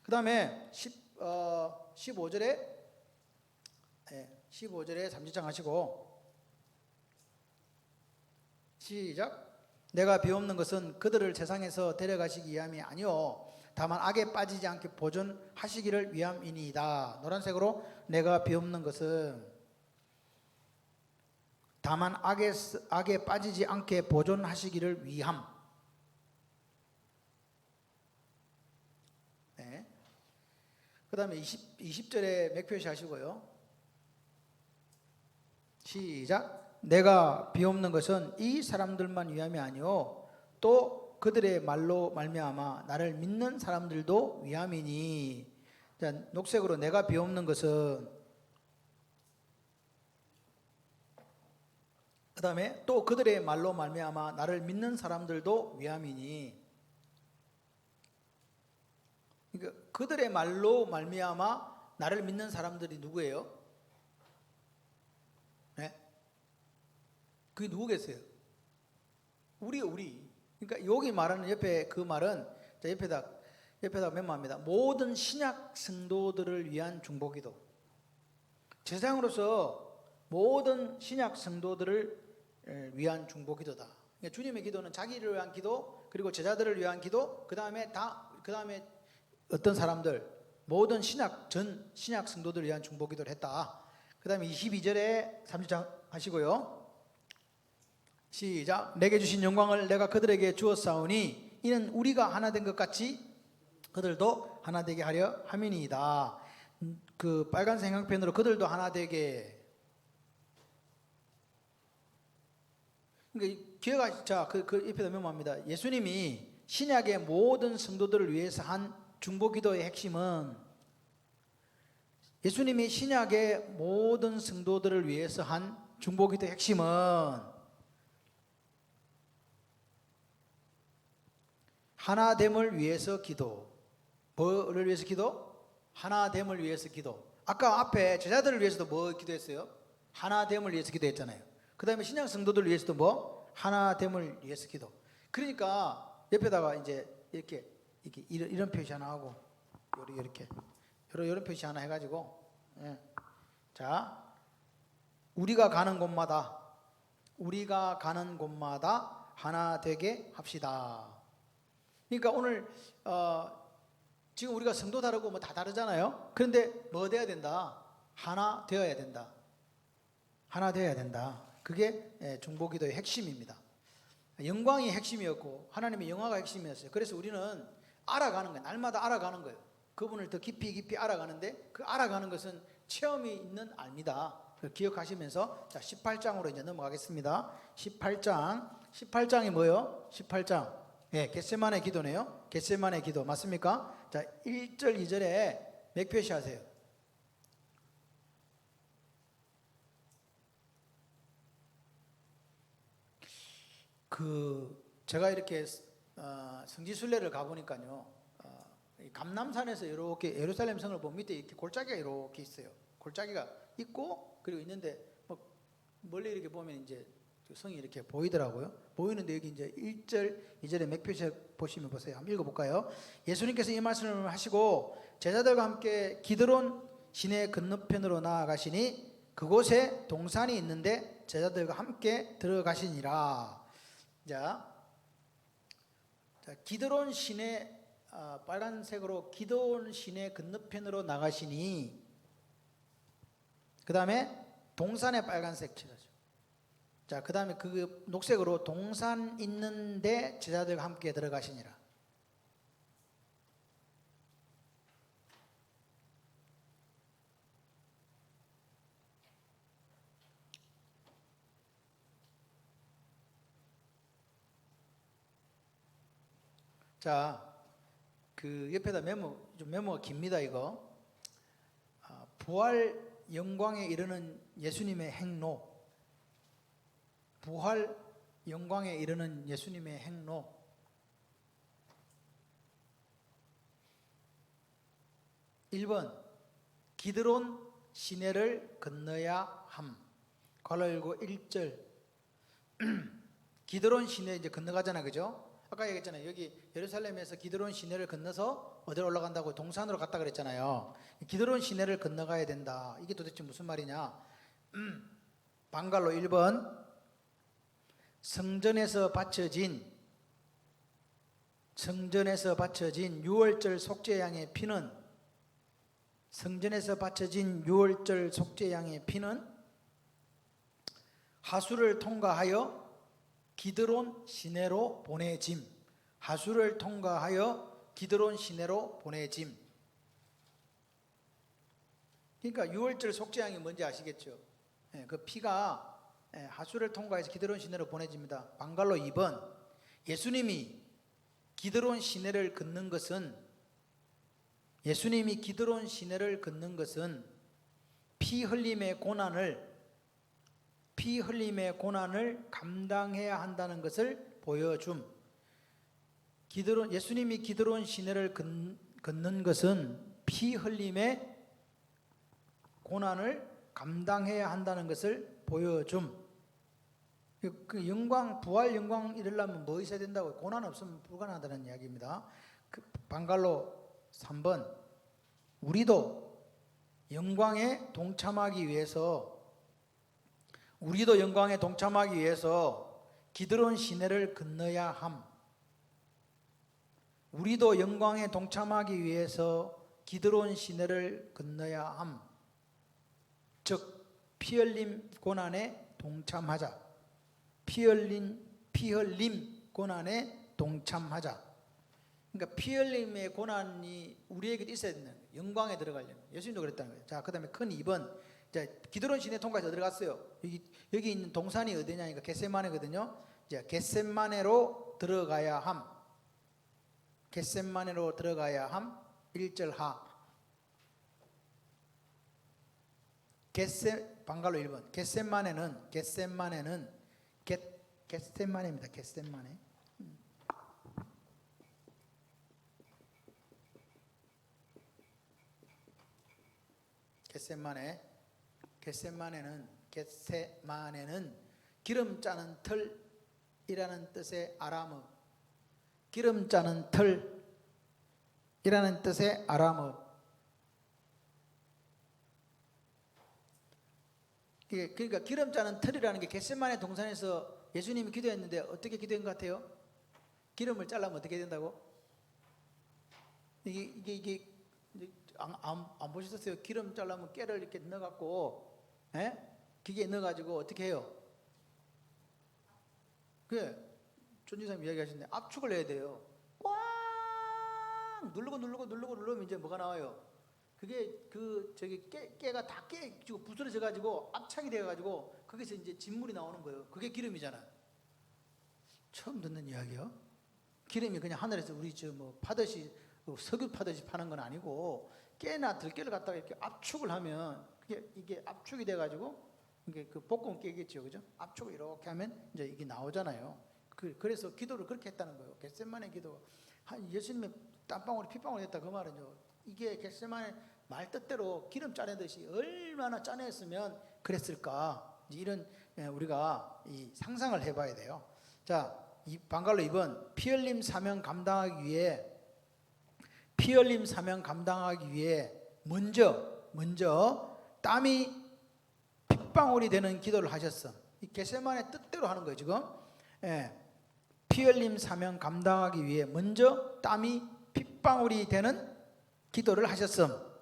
그 다음에 15절에 3지장 하시고 시작. 내가 비옵는 것은 그들을 세상에서 데려가시기 위함이 아니요 다만 악에 빠지지 않게 보존하시기를 위함이니이다. 노란색으로 내가 비옵는 것은 다만 악에 빠지지 않게 보존하시기를 위함. 네. 그 다음에 20절에 맥표시 하시고요. 시작. 내가 비옵는 것은 이 사람들만 위함이 아니요 또 그들의 말로 말미암아 나를 믿는 사람들도 위함이니. 자, 녹색으로 내가 비옵는 것은 그 다음에 또 그들의 말로 말미암아 나를 믿는 사람들도 위함이니. 그러니까 그들의 말로 말미암아 나를 믿는 사람들이 누구예요? 네? 그게 누구겠어요? 우리. 그러니까 여기 말하는 옆에 그 말은 자, 옆에다 메모합니다. 모든 신약 성도들을 위한 중보기도. 제사장으로서 모든 신약 성도들을 위한 중보기도다. 그러니까 주님의 기도는 자기를 위한 기도, 그리고 제자들을 위한 기도, 그 다음에 어떤 사람들 모든 전 신약 성도들을 위한 중보기도를 했다. 그 다음에 22절에 3장 하시고요. 시작. 내게 주신 영광을 내가 그들에게 주었사오니 이는 우리가 하나 된 것 같이 그들도 하나 되게 하려 함이니이다. 그 빨간색 형편으로 그들도 하나 되게. 그러니까 기회가 그 옆에다 메모합니다. 예수님이 신약의 모든 성도들을 위해서 한 중보기도의 핵심은 예수님이 신약의 모든 성도들을 위해서 한 중보기도의 핵심은 하나됨을 위해서 기도. 뭐를 위해서 기도? 하나됨을 위해서 기도. 아까 앞에 제자들을 위해서도 뭐 기도했어요? 하나됨을 위해서 기도했잖아요. 그 다음에 신약 성도들을 위해서도 뭐? 하나됨을 위해서 기도. 그러니까 옆에다가 이제 이렇게 이런 표시 하나 하고 이렇게 이런 표시 하나 해가지고, 예. 자, 우리가 가는 곳마다 하나 되게 합시다. 그러니까 오늘 지금 우리가 성도 다르고 뭐 다 다르잖아요. 그런데 뭐 돼야 된다? 하나 되어야 된다. 하나 되어야 된다. 그게 중보기도의 핵심입니다. 영광이 핵심이었고 하나님의 영화가 핵심이었어요. 그래서 우리는 알아가는 거예요. 날마다 알아가는 거예요. 그분을 더 깊이 알아가는데, 그 알아가는 것은 체험이 있는 알미다. 기억하시면서 자, 18장으로 이제 넘어가겠습니다. 18장이 뭐예요? 18장. 예, 겟세마네 기도네요. 겟세마네 기도 맞습니까? 자, 1절 2절에 몇 표시 하세요? 제가 이렇게 성지순례를 가보니까요, 감남산에서 이렇게 예루살렘 성을 보면 밑에 이렇게 골짜기가 이렇게 있어요. 골짜기가 있고 그리고 있는데 뭐 멀리 이렇게 보면 이제 성이 이렇게 보이더라고요. 보이는데 여기 이제 1절, 2절에 몇 표시 보시면 보세요. 한번 읽어볼까요? 예수님께서 이 말씀을 하시고 제자들과 함께 기드론 시내 건너편으로 나아가시니 그곳에 동산이 있는데 제자들과 함께 들어가시니라. 자, 기드론 시내, 빨간색으로 기드론 시내 건너편으로 나가시니, 그 다음에 동산에 빨간색 칠하죠. 자, 그 다음에 그 녹색으로 동산 있는데 제자들과 함께 들어가시니라. 자, 그 옆에다 메모가 깁니다, 이거. 부활 영광에 이르는 예수님의 행로. 부활 영광에 이르는 예수님의 행로. 1번, 기드론 시내를 건너야 함. 괄호 열고 1절. 기드론 시내 이제 건너가잖아, 그죠? 아까 얘기했잖아요. 여기 예루살렘에서 기드론 시내를 건너서 어디로 올라간다고? 동산으로 갔다 그랬잖아요. 기드론 시내를 건너가야 된다. 이게 도대체 무슨 말이냐? 방갈로 1번, 성전에서 바쳐진 유월절 속죄양의 피는, 성전에서 바쳐진 유월절 속죄양의 피는 하수를 통과하여 기드론 시내로 보내짐. 하수를 통과하여 기드론 시내로 보내짐. 그러니까 유월절 속죄양이 뭔지 아시겠죠? 그 피가 하수를 통과해서 기드론 시내로 보내집니다. 방갈로 2번, 예수님이 기드론 시내를 걷는 것은 피 흘림의 고난을 감당해야 한다는 것을 보여줌. 예수님이 기드론 시내를 걷는 것은 피 흘림의 고난을 감당해야 한다는 것을 보여줌. 그 영광, 부활 영광 이르려면 뭐 있어야 된다고? 고난 없으면 불가능하다는 이야기입니다. 방갈로 3번, 우리도 영광에 동참하기 위해서 기드론 시내를 건너야 함. 우리도 영광에 동참하기 위해서 기드론 시내를 건너야 함. 즉 피 흘림 고난에 동참하자. 피 흘림 고난에 동참하자. 그러니까 피 흘림의 고난이 우리에게도 있어야 되는 거예요. 영광에 들어가려면. 예수님도 그랬다는 거예요. 자, 그 다음에 큰 2번. 자, 기드론 시내 통과해서 들어갔어요. 여기 있는 동산이 어디냐니까 겟세마네거든요. 자, 겟세마네로 들어가야 함. 1절 하. 방갈로 1번. 겟셋마네는 겟셋마네입니다. 겟셋마네. 겟셋마네는 기름 짜는 틀이라는 뜻의 아람어. 기름 짜는 틀이라는 뜻의 아람어. 그러니까 기름 짜는 틀이라는 게 겟셋마네 동산에서 예수님이 기도했는데 어떻게 기도한 것 같아요? 기름을 잘라면 어떻게 된다고? 이게 안 보셨어요? 기름 잘라면 깨를 이렇게 넣어갖고, 기계에 넣어가지고 어떻게 해요? 그래, 전지사님 이야기하시는데 압축을 해야 돼요. 꽉 누르면 이제 뭐가 나와요? 그게 깨가 다 깨지고 부스러져 가지고 압착이 돼 가지고 거기서 이제 진물이 나오는 거예요. 그게 기름이잖아. 처음 듣는 이야기요. 기름이 그냥 하늘에서 우리 파듯이 석유 파듯이 파는 건 아니고 깨나 들깨를 갖다가 이렇게 압축을 하면 이게 압축이 돼 가지고 이게 그 볶으면 깨겠죠, 그죠? 압축을 이렇게 하면 이제 이게 나오잖아요. 그래서 기도를 그렇게 했다는 거예요. 겟셋마네 기도. 예수님의 땀방울이 핏방울이 됐다 그 말은요. 이게 겟셋마네 말 뜻대로 기름 짜내듯이 얼마나 짜냈으면 그랬을까? 이런 우리가 이 상상을 해봐야 돼요. 자, 이 방갈로 2번 피 흘림 사명 감당하기 위해 먼저 땀이 핏방울이 되는 기도를 하셨어. 이 겟셋마네 뜻대로 하는 거예요 지금. 피 흘림 사명 감당하기 위해 먼저 땀이 핏방울이 되는 기도를 하셨음.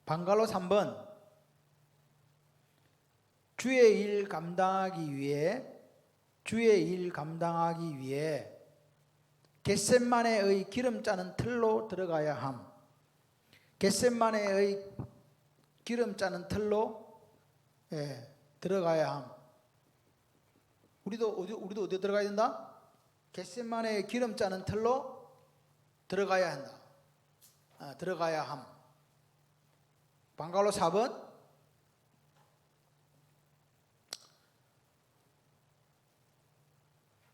방갈로 3번 주의 일 감당하기 위해 겟셋마네의 기름 짜는 틀로 들어가야 함. 겟셋마네의 기름 짜는 틀로 들어가야 함. 우리도 어디 들어가야 된다? 겟셋마네의 기름 짜는 틀로 들어가야 한다. 들어가야 함. 방갈로 4번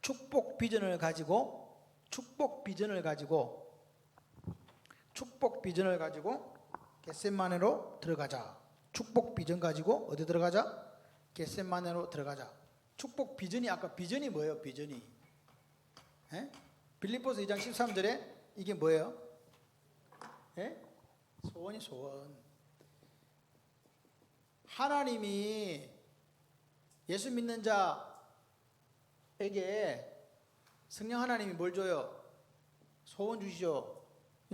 축복 비전을 가지고 겟셋마네로 들어가자. 축복 비전 가지고 어디 들어가자? 겟셋마네로 들어가자. 축복 비전이 아까 비전이 뭐예요? 비전이 빌립보서 2장 13절에 이게 뭐예요? 소원. 하나님이 예수 믿는 자에게 성령 하나님이 뭘 줘요? 소원 주시죠.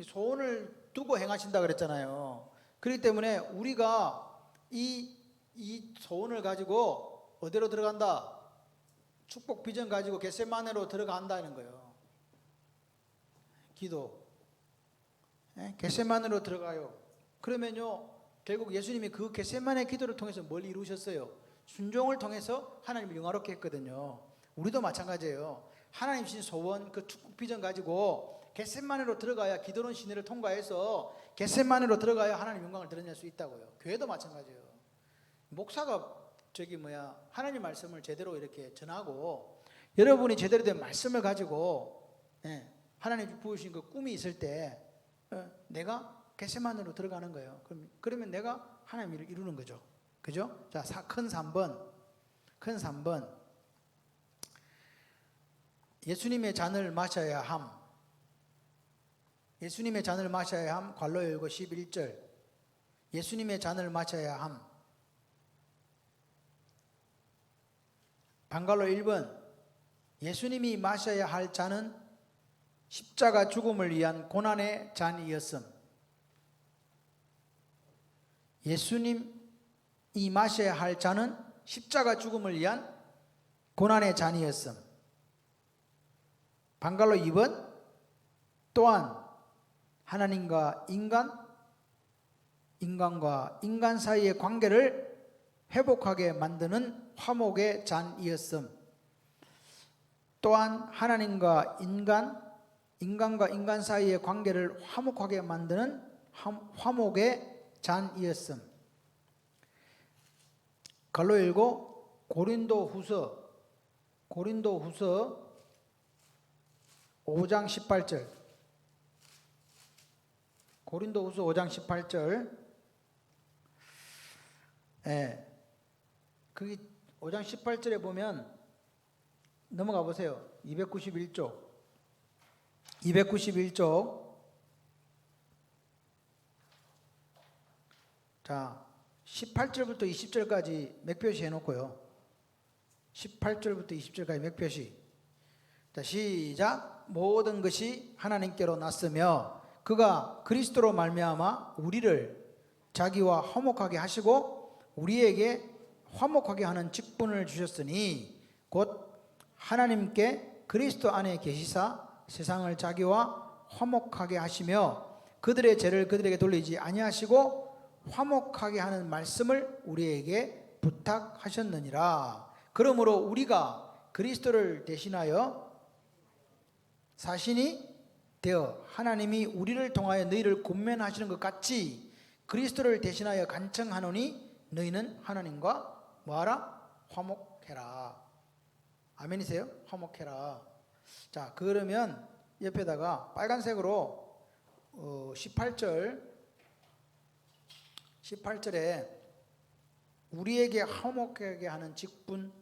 소원을 두고 행하신다 그랬잖아요. 그렇기 때문에 우리가 이 소원을 가지고 어디로 들어간다? 축복 비전 가지고 겟셋마네로 들어간다는 거예요. 기도. 겟셋마네로 들어가요. 그러면요 결국 예수님이 그 겟셋마네 기도를 통해서 뭘 이루셨어요? 순종을 통해서 하나님을 영화롭게 했거든요. 우리도 마찬가지예요. 하나님 주신 소원 그 축복 비전 가지고 겟셋마네로 들어가야 기도론 시내를 통과해서 겟셋마네로 들어가야 하나님 영광을 드러낼 수 있다고요. 교회도 마찬가지예요. 목사가 하나님 말씀을 제대로 이렇게 전하고 여러분이 제대로 된 말씀을 가지고 하나님 부으신 그 꿈이 있을 때 내가 겟셋마네로 들어가는 거예요. 그러면 내가 하나님 일을 이루는 거죠. 그죠? 자, 큰 3번. 예수님의 잔을 마셔야 함. 괄호 열고 11절. 예수님의 잔을 마셔야 함. 방갈로 1번 예수님이 마셔야 할 잔은 십자가 죽음을 위한 고난의 잔이었음. 예수님이 마셔야 할 잔은 십자가 죽음을 위한 고난의 잔이었음. 방갈로 2번 또한 하나님과 인간과 인간 사이의 관계를 회복하게 만드는 화목의 잔이었음. 또한 하나님과 인간과 인간 사이의 관계를 화목하게 만드는 화목의 잔이었음. 갈로 읽고 고린도후서 5장 18절. 고린도후서 5장 18절. 예. 거기 5장 18절에 보면 넘어가 보세요. 291쪽. 291쪽. 자, 18절부터 20절까지 맥표시 해놓고요. 18절부터 20절까지 맥표시. 자, 시작. 모든 것이 하나님께로 났으며 그가 그리스도로 말미암아 우리를 자기와 화목하게 하시고 우리에게 화목하게 하는 직분을 주셨으니 곧 하나님께 그리스도 안에 계시사 세상을 자기와 화목하게 하시며 그들의 죄를 그들에게 돌리지 아니하시고 화목하게 하는 말씀을 우리에게 부탁하셨느니라. 그러므로 우리가 그리스도를 대신하여 사신이 되어 하나님이 우리를 통하여 너희를 권면하시는 것 같이 그리스도를 대신하여 간청하노니 너희는 하나님과 뭐하라? 화목해라. 아멘이세요? 화목해라. 자, 그러면 옆에다가 빨간색으로 18절에 우리에게 화목하게 하는 직분,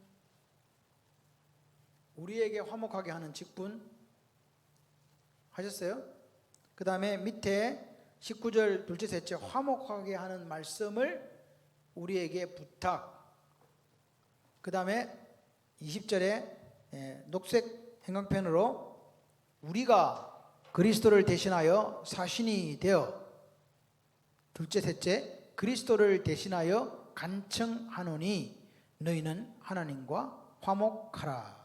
우리에게 화목하게 하는 직분 하셨어요? 그 다음에 밑에 19절 둘째 셋째 화목하게 하는 말씀을 우리에게 부탁. 그 다음에 20절에 녹색 형광펜으로 우리가 그리스도를 대신하여 사신이 되어 둘째 셋째 그리스도를 대신하여 간청하노니 너희는 하나님과 화목하라.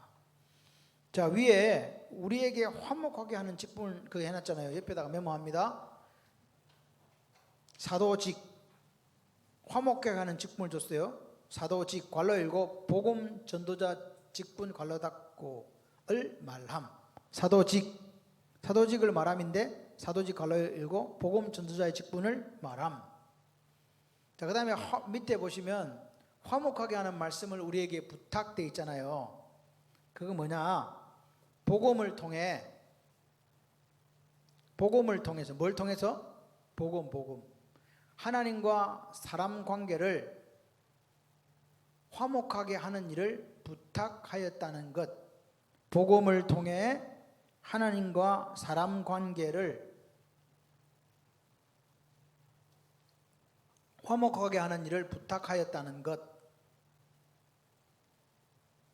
자, 위에 우리에게 화목하게 하는 직분을 그거 해놨잖아요. 옆에다가 메모합니다. 사도직 화목하게 하는 직분을 줬어요. 사도직 괄호 열고 복음 전도자 직분 괄호 닫고을 말함. 사도직을 말함인데 사도직 괄호 열고 복음 전도자의 직분을 말함. 자, 그 다음에 밑에 보시면 화목하게 하는 말씀을 우리에게 부탁되어 있잖아요. 그거 뭐냐? 복음을 통해서 뭘 통해서? 복음. 하나님과 사람 관계를 화목하게 하는 일을 부탁하였다는 것. 복음을 통해 하나님과 사람 관계를 화목하게 하는 일을 부탁하였다는 것.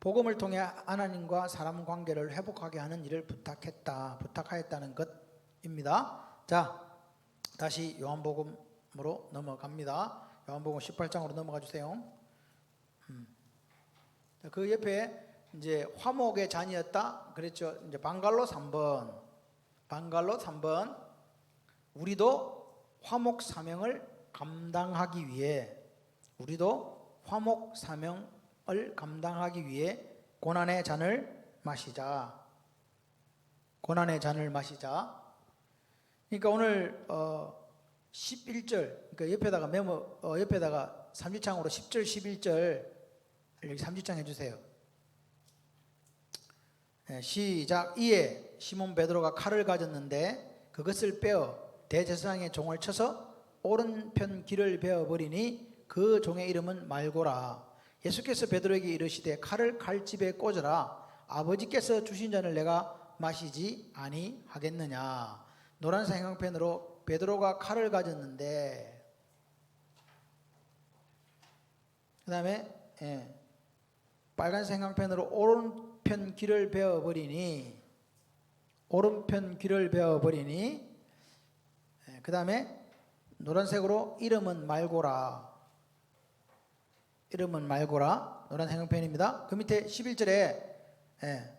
복음을 통해 하나님과 사람 관계를 회복하게 하는 일을 부탁하였다는 것입니다. 자, 다시 요한복음으로 넘어갑니다. 요한복음 18장으로 넘어가 주세요. 그 옆에 이제 화목의 잔이었다 그랬죠. 이제 방갈로 3번. 우리도 화목 사명을 감당하기 위해 고난의 잔을 마시자. 그러니까 오늘 11절, 그러니까 옆에다가 옆에다가 3주창으로 10절 11절 여기 3주창 해주세요. 시작. 이에 시몬 베드로가 칼을 가졌는데 그것을 빼어 대제사장의 종을 쳐서 오른편 귀를 베어버리니 그 종의 이름은 말고라. 예수께서 베드로에게 이르시되 칼을 칼집에 꽂으라. 아버지께서 주신 잔을 내가 마시지 아니하겠느냐. 노란색 형광펜으로 베드로가 칼을 가졌는데, 그 다음에 빨간색 형광펜으로 오른편 귀를 베어버리니, 그 다음에 노란색으로 이름은 말고라. 노란 형광펜입니다. 그 밑에 11절에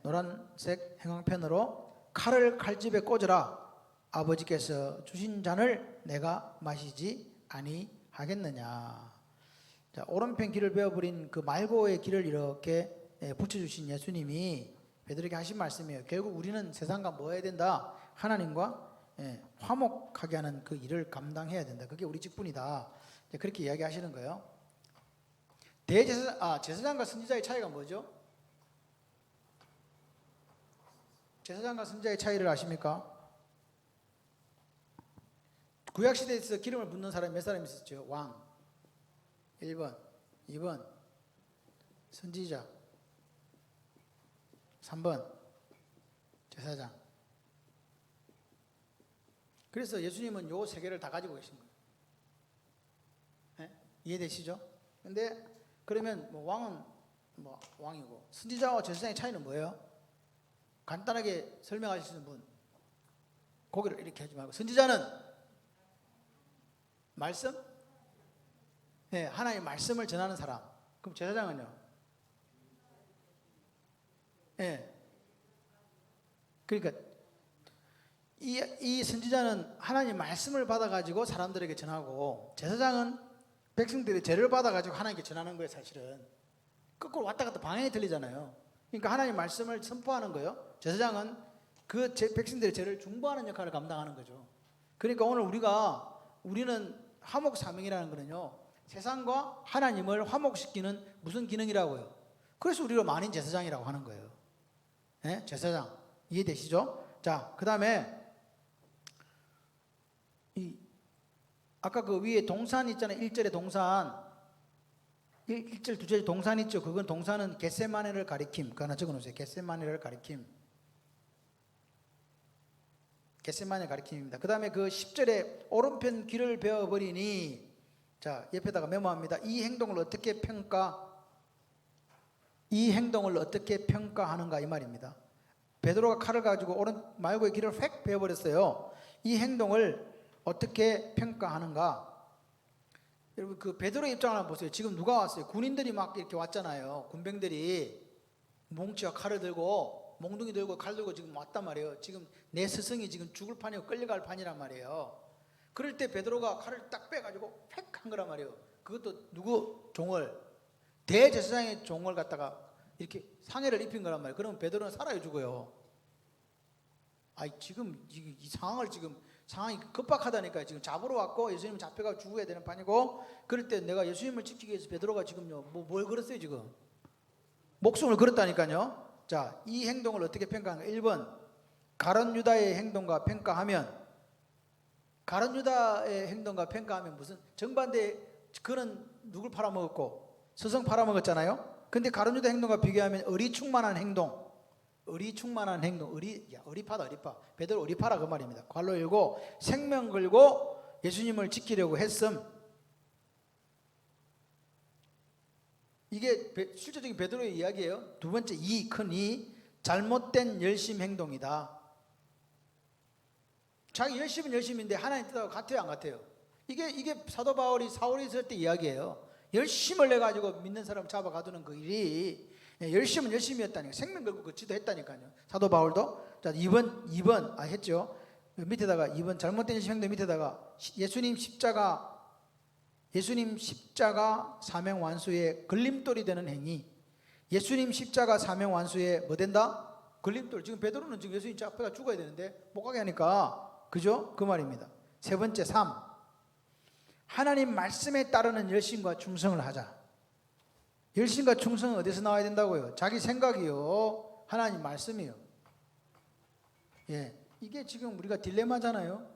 노란색 형광펜으로 칼을 칼집에 꽂으라. 아버지께서 주신 잔을 내가 마시지 아니하겠느냐. 자, 오른편 귀를 베어버린 그 말고의 귀를 이렇게 붙여주신 예수님이 베드로에게 하신 말씀이에요. 결국 우리는 세상과 뭐 해야 된다? 하나님과 화목하게 하는 그 일을 감당해야 된다. 그게 우리 직분이다. 그렇게 이야기하시는 거예요. 제사장과 선지자의 차이가 뭐죠? 제사장과 선지자의 차이를 아십니까? 구약시대에서 기름을 붓는 사람이 몇 사람 있었죠? 왕 1번, 2번 선지자, 3번 제사장. 그래서 예수님은 요 세 개를 다 가지고 계신 거예요. 네? 이해되시죠? 근데 그러면 뭐 왕은 뭐 왕이고 선지자와 제사장의 차이는 뭐예요? 간단하게 설명하실 수 있는 분. 고개를 이렇게 하지 말고. 선지자는 말씀? 네, 하나님의 말씀을 전하는 사람. 그럼 제사장은요? 네. 그러니까 이 선지자는 하나님의 말씀을 받아가지고 사람들에게 전하고, 제사장은 백성들이 죄를 받아가지고 하나님께 전하는 거예요. 사실은 거꾸로 왔다 갔다 방향이 틀리잖아요. 그러니까 하나님의 말씀을 선포하는 거예요. 제사장은 그 백성들의 죄를 중보하는 역할을 감당하는 거죠. 그러니까 오늘 우리는 화목사명이라는 거는요, 세상과 하나님을 화목시키는 무슨 기능이라고요? 그래서 우리가 만인 제사장이라고 하는 거예요. 네? 제사장 이해되시죠? 자, 그 다음에 아까 그 위에 동산 있잖아요. 1절에 동산, 1절 2절에 동산 있죠. 그건 동산은 겟세마네를 가리킴. 그거 하나 적어놓으세요. 겟세마네를 가리킴. 겟세마네 가리킴입니다. 그 다음에 그 10절에 오른편 귀를 베어버리니, 자 옆에다가 메모합니다. 이 행동을 어떻게 평가하는가 이 말입니다. 베드로가 칼을 가지고 오른 말고의 귀를 획 베어버렸어요. 이 행동을 어떻게 평가하는가? 여러분 그 베드로의 입장을 한번 보세요. 지금 누가 왔어요? 군인들이 막 이렇게 왔잖아요. 군병들이 몽치와 칼을 들고, 몽둥이 들고 칼 들고 지금 왔단 말이에요. 지금 내 스승이 지금 죽을 판이고 끌려갈 판이란 말이에요. 그럴 때 베드로가 칼을 딱 빼가지고 팩 한 거란 말이에요. 그것도 누구 종을, 대제사장의 종을 갖다가 이렇게 상해를 입힌 거란 말이에요. 그러면 베드로는 살아요, 죽어요? 지금 이 상황을 상황이 급박하다니까요. 지금 잡으러 왔고 예수님 잡혀가 죽어야 되는 판이고, 그럴 때 내가 예수님을 지키기 위해서 베드로가 지금요 뭘 걸었어요? 지금 목숨을 걸었다니까요. 자, 이 행동을 어떻게 평가하는가? 1번 가룟 유다의 행동과 평가하면, 가룟 유다의 행동과 평가하면 무슨 정반대. 그는 누굴 팔아먹었고 스승 팔아먹었잖아요. 근데 가룟 유다 행동과 비교하면 어리충만한 행동, 어리파다. 베드로 어리파라 그 말입니다. 괄로 열고 생명 걸고 예수님을 지키려고 했음. 이게 실제적인 베드로의 이야기예요. 두 번째, 큰 잘못된 열심 행동이다. 자기 열심은 열심인데 하나님 뜻하고 같아요, 안 같아요? 이게 사도 사울이 있을 때 이야기예요. 열심을 내 가지고 믿는 사람을 잡아가두는 그 일이, 열심은 열심이었다니까. 생명 걸고 그치도 했다니까요. 사도 바울도. 자, 2번 했죠. 밑에다가 2번 잘못된 열심 행동 밑에다가 예수님 십자가 사명 완수의 걸림돌이 되는 행위. 예수님 십자가 사명 완수에 뭐 된다? 걸림돌. 지금 베드로는 지금 예수님 앞에가 죽어야 되는데 못 가게 하니까, 그죠? 그 말입니다. 세 번째, 3. 하나님 말씀에 따르는 열심과 충성을 하자. 열심과 충성은 어디서 나와야 된다고요? 자기 생각이요, 하나님 말씀이요. 이게 지금 우리가 딜레마잖아요.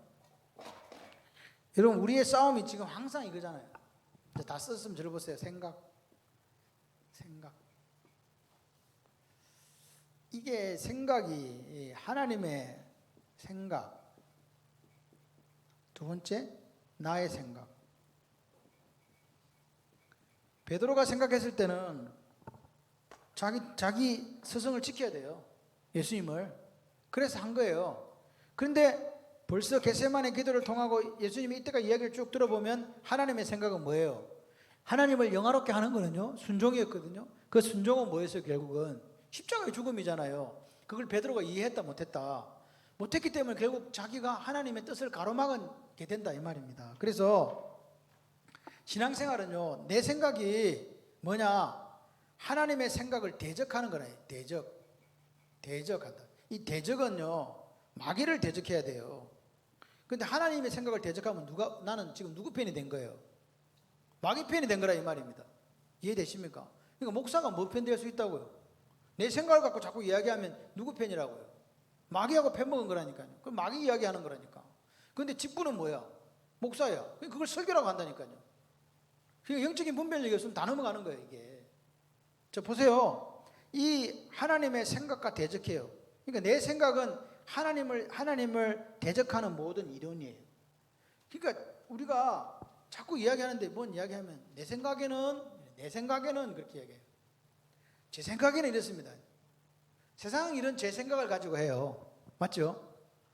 여러분 우리의 싸움이 지금 항상 이거잖아요. 다 썼으면 들어보세요. 생각. 이게 생각이 하나님의 생각, 두 번째 나의 생각. 베드로가 생각했을 때는 자기 스승을 지켜야 돼요, 예수님을. 그래서 한 거예요. 그런데 벌써 겟세마네 기도를 통하고 예수님이 이때가 이야기를 쭉 들어보면 하나님의 생각은 뭐예요? 하나님을 영화롭게 하는 거는요, 순종이었거든요. 그 순종은 뭐였어요? 결국은 십자가의 죽음이잖아요. 그걸 베드로가 이해했다 못했다? 못했기 때문에 결국 자기가 하나님의 뜻을 가로막게 된다 이 말입니다. 그래서 신앙생활은요, 내 생각이 뭐냐? 하나님의 생각을 대적하는 거라. 대적한다. 이 대적은요, 마귀를 대적해야 돼요. 근데 하나님의 생각을 대적하면 나는 지금 누구 편이 된 거예요? 마귀 편이 된 거라 이 말입니다. 이해되십니까? 그러니까 목사가 뭐 편 될 수 있다고요? 내 생각을 갖고 자꾸 이야기하면 누구 편이라고요? 마귀하고 편먹은 거라니까요. 그 마귀 이야기하는 거라니까. 그런데 직분은 뭐야? 목사야. 그걸 설교라고 한다니까요. 그러니까 영적인 분별력이 없으면 다 넘어가는 거예요, 이게. 저 보세요. 이 하나님의 생각과 대적해요. 그러니까 내 생각은 하나님을 대적하는 모든 이론이에요. 그러니까 우리가 자꾸 이야기하는데 뭔 이야기하면 내 생각에는 그렇게 얘기해요. 제 생각에는 이렇습니다. 세상은 이런 제 생각을 가지고 해요. 맞죠?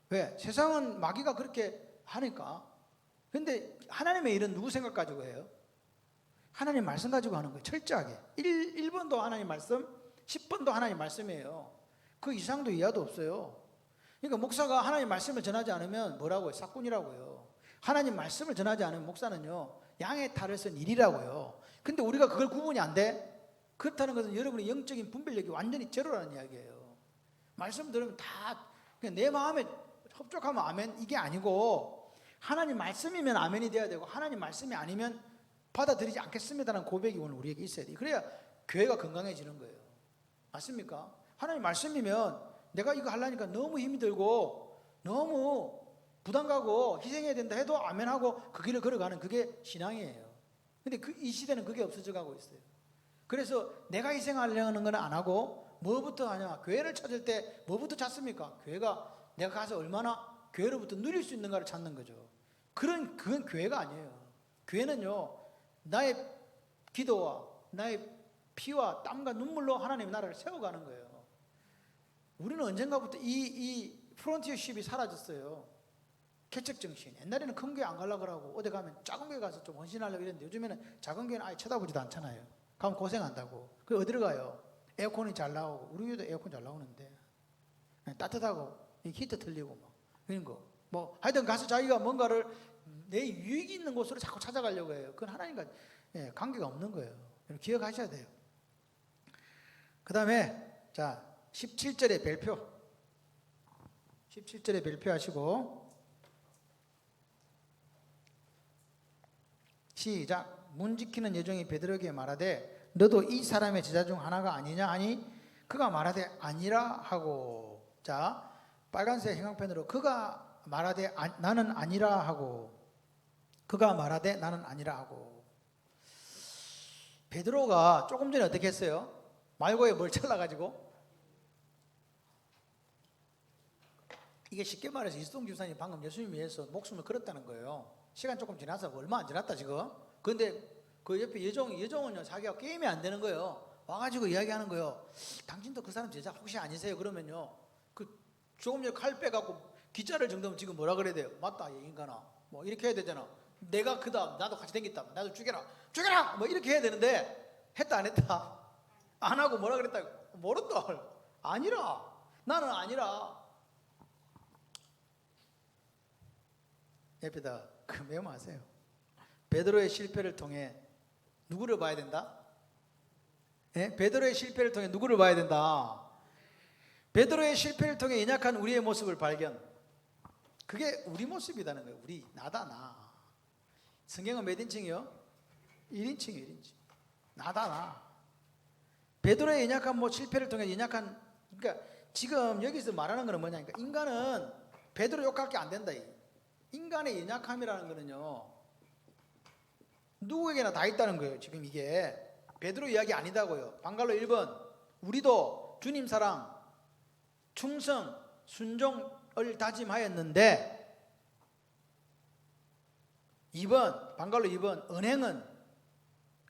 왜? 세상은 마귀가 그렇게 하니까. 근데 하나님의 일은 누구 생각 가지고 해요? 하나님 말씀 가지고 하는 거예요. 철저하게. 1번도 하나님 말씀, 10번도 하나님 말씀이에요. 그 이상도 이하도 없어요. 그러니까 목사가 하나님 말씀을 전하지 않으면 뭐라고요? 사꾼이라고요. 하나님 말씀을 전하지 않으면 목사는요, 양의 탈을 쓴 일이라고요. 근데 우리가 그걸 구분이 안 돼? 그렇다는 것은 여러분의 영적인 분별력이 완전히 제로라는 이야기예요. 말씀 들으면 다 그냥 내 마음에 협족하면 아멘 이게 아니고, 하나님 말씀이면 아멘이 돼야 되고, 하나님 말씀이 아니면 받아들이지 않겠습니다라는 고백이 오늘 우리에게 있어야 돼요. 그래야 교회가 건강해지는 거예요. 맞습니까? 하나님 말씀이면 내가 이거 하려니까 너무 힘이 들고 너무 부담 가고 희생해야 된다 해도 아멘하고 그 길을 걸어가는, 그게 신앙이에요. 근데 이 시대는 그게 없어져 가고 있어요. 그래서 내가 희생하려는 건 안 하고 뭐부터 하냐? 교회를 찾을 때 뭐부터 찾습니까? 교회가 내가 가서 얼마나 교회로부터 누릴 수 있는가를 찾는 거죠. 그건 교회가 아니에요. 교회는요, 나의 기도와 나의 피와 땀과 눈물로 하나님의 나라를 세워가는 거예요. 우리는 언젠가부터 이 프론티어십이 사라졌어요. 개척정신. 옛날에는 큰 교회 안 가려고 하고 어디 가면 작은 교회 가서 좀 헌신하려고 이랬는데, 요즘에는 작은 교회는 아예 쳐다보지도 않잖아요. 가면 고생한다고. 그 어디로 가요? 에어컨이 잘 나오고, 우리 교회도 에어컨 잘 나오는데 따뜻하고 히터 틀리고 뭐 이런 거 뭐 하여튼 가서 자기가 뭔가를 내 유익이 있는 곳으로 자꾸 찾아가려고 해요. 그건 하나님과 관계가 없는 거예요. 기억하셔야 돼요. 그 다음에 자 17절의 별표, 17절의 별표하시고 시작. 문 지키는 여종이 베드로에게 말하되 너도 이 사람의 제자 중 하나가 아니냐 하니 그가 말하되 아니라 하고. 자 빨간색 형광펜으로 그가 말하되 나는 아니라 하고, 그가 말하되 나는 아니라 하고. 베드로가 조금 전에 어떻게 했어요? 말고에 뭘 잘라가지고, 이게 쉽게 말해서 이수동 집사님 방금 예수님 위해서 목숨을 걸었다는 거예요. 시간 조금 지나서 얼마 안 지났다 지금. 그런데 그 옆에 여종은요, 자기가 게임이 안 되는 거예요. 와가지고 이야기하는 거예요. 당신도 그 사람 제자 혹시 아니세요? 그러면요, 그 조금 전에 칼 빼갖고 기자를 정도면 지금 뭐라 그래야 돼요? 맞다 이 인간아, 뭐 이렇게 해야 되잖아. 내가 그다 나도 같이 댕겼다, 나도 죽여라 뭐 이렇게 해야 되는데, 했다 안 했다? 안 하고 뭐라 그랬다? 모른다. 아니라, 나는 아니라. 옆에다 그 메모하세요. 베드로의 실패를 통해 누구를 봐야 된다? 베드로의 실패를 통해 누구를 봐야 된다? 베드로의 실패를 통해 연약한 우리의 모습을 발견. 그게 우리 모습이라는 거예요. 우리, 나다 나. 성경은 몇 인칭이요? 1인칭이에요. 1인칭. 나다 나. 베드로의 연약한 실패를 통해 연약한, 그러니까 지금 여기서 말하는 거는 뭐냐니까, 인간은 베드로 욕할 게 안 된다. 인간의 연약함이라는 거는요, 누구에게나 다 있다는 거예요. 지금 이게 베드로 이야기 아니다고요. 방갈로 1번, 우리도 주님 사랑, 충성, 순종을 다짐하였는데, 2번, 방갈로 2번, 은행은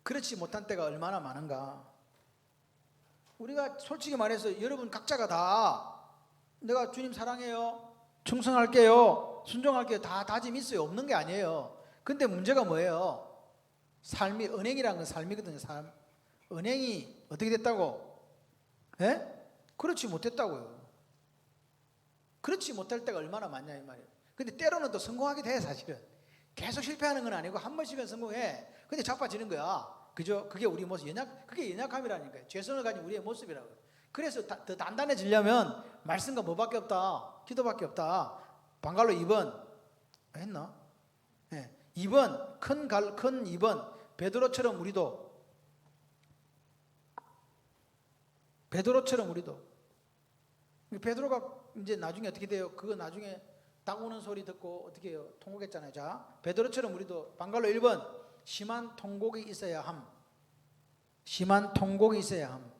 그렇지 못한 때가 얼마나 많은가. 우리가 솔직히 말해서 여러분 각자가 다 내가 주님 사랑해요, 충성할게요, 순종할게요, 다 다짐 있어요. 없는 게 아니에요. 근데 문제가 뭐예요? 삶이, 은행이라는 건 삶이거든요. 삶. 은행이 어떻게 됐다고? 그렇지 못했다고요. 그렇지 못할 때가 얼마나 많냐 이 말이에요. 근데 때로는 또 성공하기도 해. 사실은 계속 실패하는 건 아니고 한 번씩은 성공해. 근데 자빠지는 거야. 그죠? 그게 우리 모습, 그게 연약함이라니까요. 죄성을 가진 우리의 모습이라고요. 그래서 더 단단해지려면 말씀과 뭐밖에 없다? 기도밖에 없다. 방갈로 2번 했나? 2번 큰 2번 베드로처럼 우리도 베드로처럼 우리도. 베드로가 이제 나중에 어떻게 돼요? 그거 나중에 딱 오는 소리 듣고 어떻게 해요? 통곡했잖아요. 자, 베드로처럼 우리도 방갈로 1번 심한 통곡이 있어야 함. 심한 통곡이 있어야 함.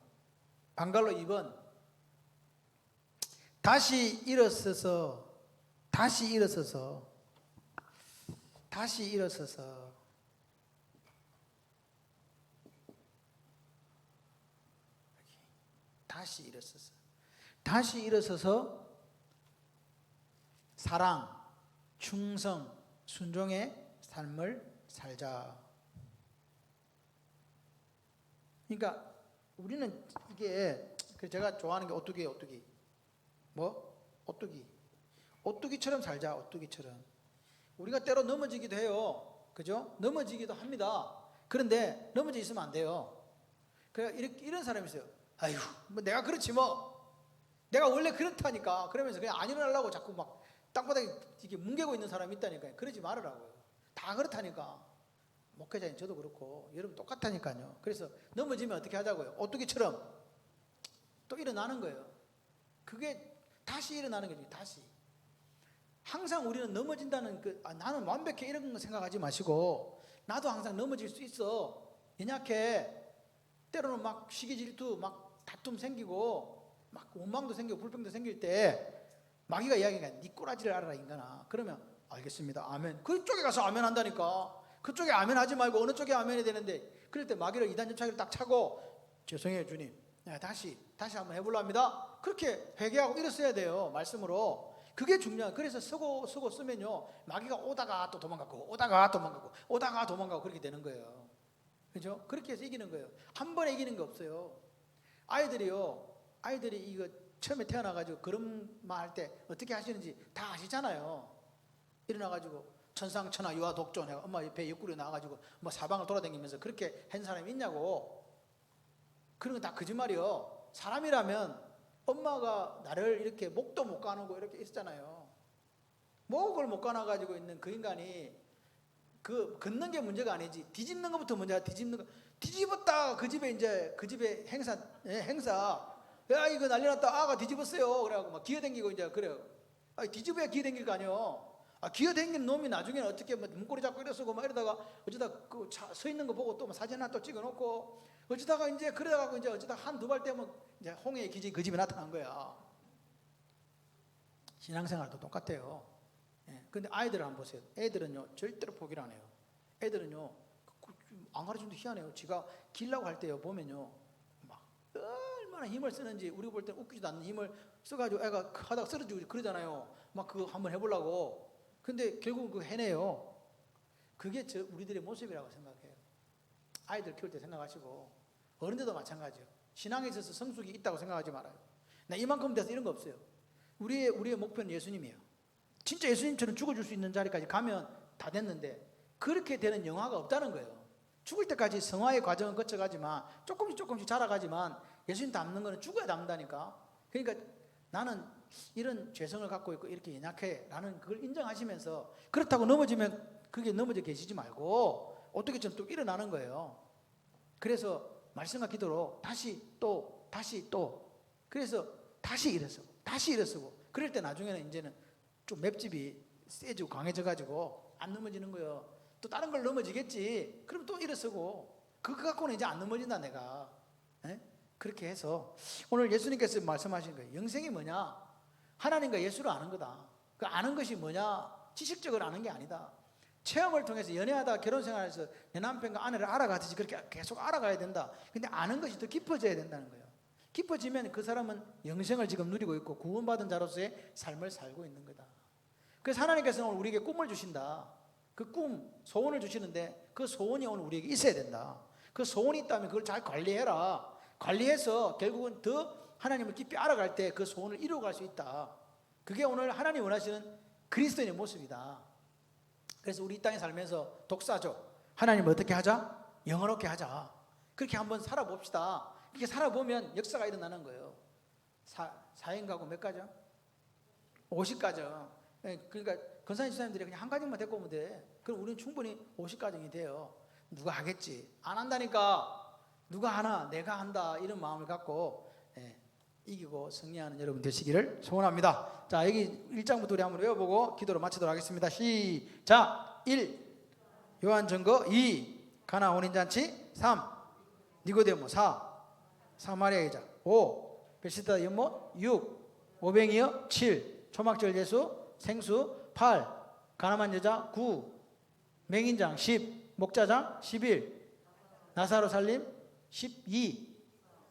방갈로 2번 다시 일어서서 다시 일어서서 사랑, 충성, 순종의 삶을 살자. 그러니까 우리는 이게 제가 좋아하는 게 오뚜기예요. 오뚜기. 뭐? 오뚜기처럼 살자. 오뚜기처럼. 우리가 때로 넘어지기도 해요. 그죠? 넘어지기도 합니다. 그런데 넘어져 있으면 안 돼요. 이런 사람이 있어요. 아휴, 뭐 내가 그렇지 뭐. 내가 원래 그렇다니까. 그러면서 그냥 안 일어나려고 자꾸 막 땅바닥에 이렇게 뭉개고 있는 사람이 있다니까요. 그러지 말으라고요. 다 그렇다니까. 목회자인 저도 그렇고 여러분 똑같다니까요. 그래서 넘어지면 어떻게 하자고요? 오뚜기처럼 또 일어나는 거예요. 그게 다시 일어나는 거지. 다시. 항상 우리는 넘어진다는 나는 완벽해 이런 거 생각하지 마시고, 나도 항상 넘어질 수 있어. 연약해. 때로는 막 시기 질투, 막 다툼 생기고, 막 원망도 생기고 불평도 생길 때 마귀가 이야기하니까 네 꼬라지를 알아라 인간아. 그러면 알겠습니다. 아멘. 그쪽에 가서 아멘 한다니까. 그쪽에 아멘 하지 말고 어느 쪽에 아멘이 되는데, 그럴 때 마귀를 이단접차기를 딱 차고 죄송해요 주님, 다시 한번 해보려 합니다. 그렇게 회개하고 일어서야 돼요. 말씀으로. 그게 중요한. 그래서 쓰고 쓰면요, 마귀가 오다가 또 도망가고 오다가 도망가고 그렇게 되는 거예요. 그죠? 그렇게 해서 이기는 거예요. 한 번에 이기는 거 없어요. 아이들이 이거 처음에 태어나가지고 걸음마 할 때 어떻게 하시는지 다 아시잖아요. 일어나가지고 천상천하 유아 독존 해가 엄마 옆에 옆구리에 나와가지고 뭐 사방을 돌아다니면서 그렇게 한 사람이 있냐고. 그런 건 다 거짓말이요. 사람이라면 엄마가 나를 이렇게 목도 못 가누고 이렇게 있었잖아요. 목을 못 가눠가지고 있는 그 인간이 걷는 게 문제가 아니지, 뒤집는 것부터 문제야. 뒤집었다. 그 집에 행사 야 이거 난리 났다. 아가 뒤집었어요. 그래갖고 막 기어댕기고 이제 그래요. 뒤집어야 기어댕길 거 아니에요. 기어댕긴 놈이 나중에는 어떻게 뭐 문고리 잡고 이러고 막 이러다가 어쩌다 그 차 서 있는 거 보고 또 사진 하나 또 찍어놓고 어쩌다가 이제 그래갖고 이제 어쩌다 한두 발 떼면 이제 홍해의 기적이 그 집에 나타난 거야. 신앙생활도 똑같아요. 근데 아이들을 한번 보세요. 애들은요 절대로 포기를 안 해요. 애들은요 안 가르쳐도 희한해요. 지가 길라고 할 때요 보면요 막 얼마나 힘을 쓰는지, 우리가 볼 때는 웃기지도 않는 힘을 써가지고 애가 하다가 쓰러지고 그러잖아요. 막 그거 한번 해보려고. 근데 결국은 그거 해내요. 그게 우리들의 모습이라고 생각해요. 아이들 키울 때 생각하시고, 어른들도 마찬가지예요. 신앙에 있어서 성숙이 있다고 생각하지 말아요. 나 이만큼 돼서 이런 거 없어요. 우리의 목표는 예수님이에요. 진짜 예수님처럼 죽어줄 수 있는 자리까지 가면 다 됐는데, 그렇게 되는 영화가 없다는 거예요. 죽을 때까지 성화의 과정은 거쳐가지만 조금씩 자라가지만 예수님 닮는 거는 죽어야 닮는다니까. 그러니까 나는 이런 죄성을 갖고 있고 이렇게 연약해 라는 그걸 인정하시면서, 그렇다고 넘어지면 그게 넘어져 계시지 말고 어떻게 좀 또 일어나는 거예요. 그래서 말씀과 기도로 다시 또 그래서 다시 일어서고 그럴 때 나중에는 이제는 좀 맵집이 세지고 강해져가지고 안 넘어지는 거예요. 또 다른 걸 넘어지겠지. 그럼 또 일어서고. 그거 갖고는 이제 안 넘어진다 내가. 그렇게 해서 오늘 예수님께서 말씀하신 거예요. 영생이 뭐냐? 하나님과 예수를 아는 거다. 그 아는 것이 뭐냐? 지식적으로 아는 게 아니다. 체험을 통해서 연애하다가 결혼생활에서 내 남편과 아내를 알아가듯이 그렇게 계속 알아가야 된다. 근데 아는 것이 더 깊어져야 된다는 거예요. 깊어지면 그 사람은 영생을 지금 누리고 있고 구원받은 자로서의 삶을 살고 있는 거다. 그래서 하나님께서는 오늘 우리에게 꿈을 주신다. 그 꿈, 소원을 주시는데 그 소원이 오늘 우리에게 있어야 된다. 그 소원이 있다면 그걸 잘 관리해라. 관리해서 결국은 더 하나님을 깊이 알아갈 때 그 소원을 이루어갈 수 있다. 그게 오늘 하나님 원하시는 그리스도인의 모습이다. 그래서 우리 이 땅에 살면서 독사죠. 하나님을 어떻게 하자? 영원롭게 하자. 그렇게 한번 살아봅시다. 이렇게 살아보면 역사가 일어나는 거예요. 4인 가구 몇 가정? 50가정. 그러니까 권사님 집사님들이 그냥 한 가정만 데리고 오면 돼. 그럼 우리는 충분히 50가정이 돼요. 누가 하겠지? 안 한다니까. 누가 하나? 내가 한다. 이런 마음을 갖고 이기고 승리하는 여러분 되시기를 소원합니다. 자, 여기 1장부터 우리 한번 외워보고 기도로 마치도록 하겠습니다. 시작. 1. 요한 증거. 2. 가나 혼인잔치. 3. 니고데모. 4. 사마리아 여자. 5. 베시다 연못. 6. 오병이어. 7. 초막절 예수. 생수. 8. 가나만 여자. 9. 맹인장. 10. 목자장. 11. 나사로 살림. 12.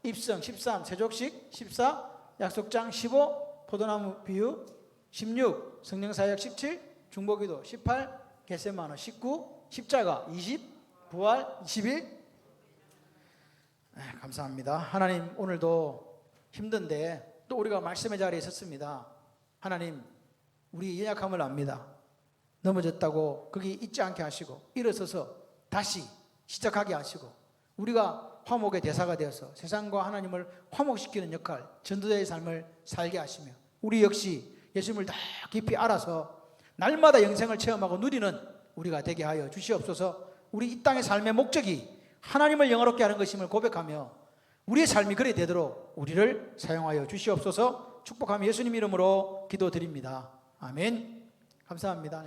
입성. 13. 세족식. 14. 약속장. 15. 포도나무 비유. 16. 성령사역. 17. 중보기도. 18. 겟세마노. 19. 십자가. 20. 부활. 21. 감사합니다. 하나님, 오늘도 힘든데 또 우리가 말씀의 자리에 섰습니다. 하나님, 우리 연약함을 압니다. 넘어졌다고 거기 있지 않게 하시고 일어서서 다시 시작하게 하시고 우리가 화목의 대사가 되어서 세상과 하나님을 화목시키는 역할, 전도자의 삶을 살게 하시며 우리 역시 예수님을 더 깊이 알아서 날마다 영생을 체험하고 누리는 우리가 되게 하여 주시옵소서. 우리 이 땅의 삶의 목적이 하나님을 영화롭게 하는 것임을 고백하며 우리의 삶이 그래 되도록 우리를 사용하여 주시옵소서. 축복하며 예수님 이름으로 기도드립니다. 아멘. 감사합니다.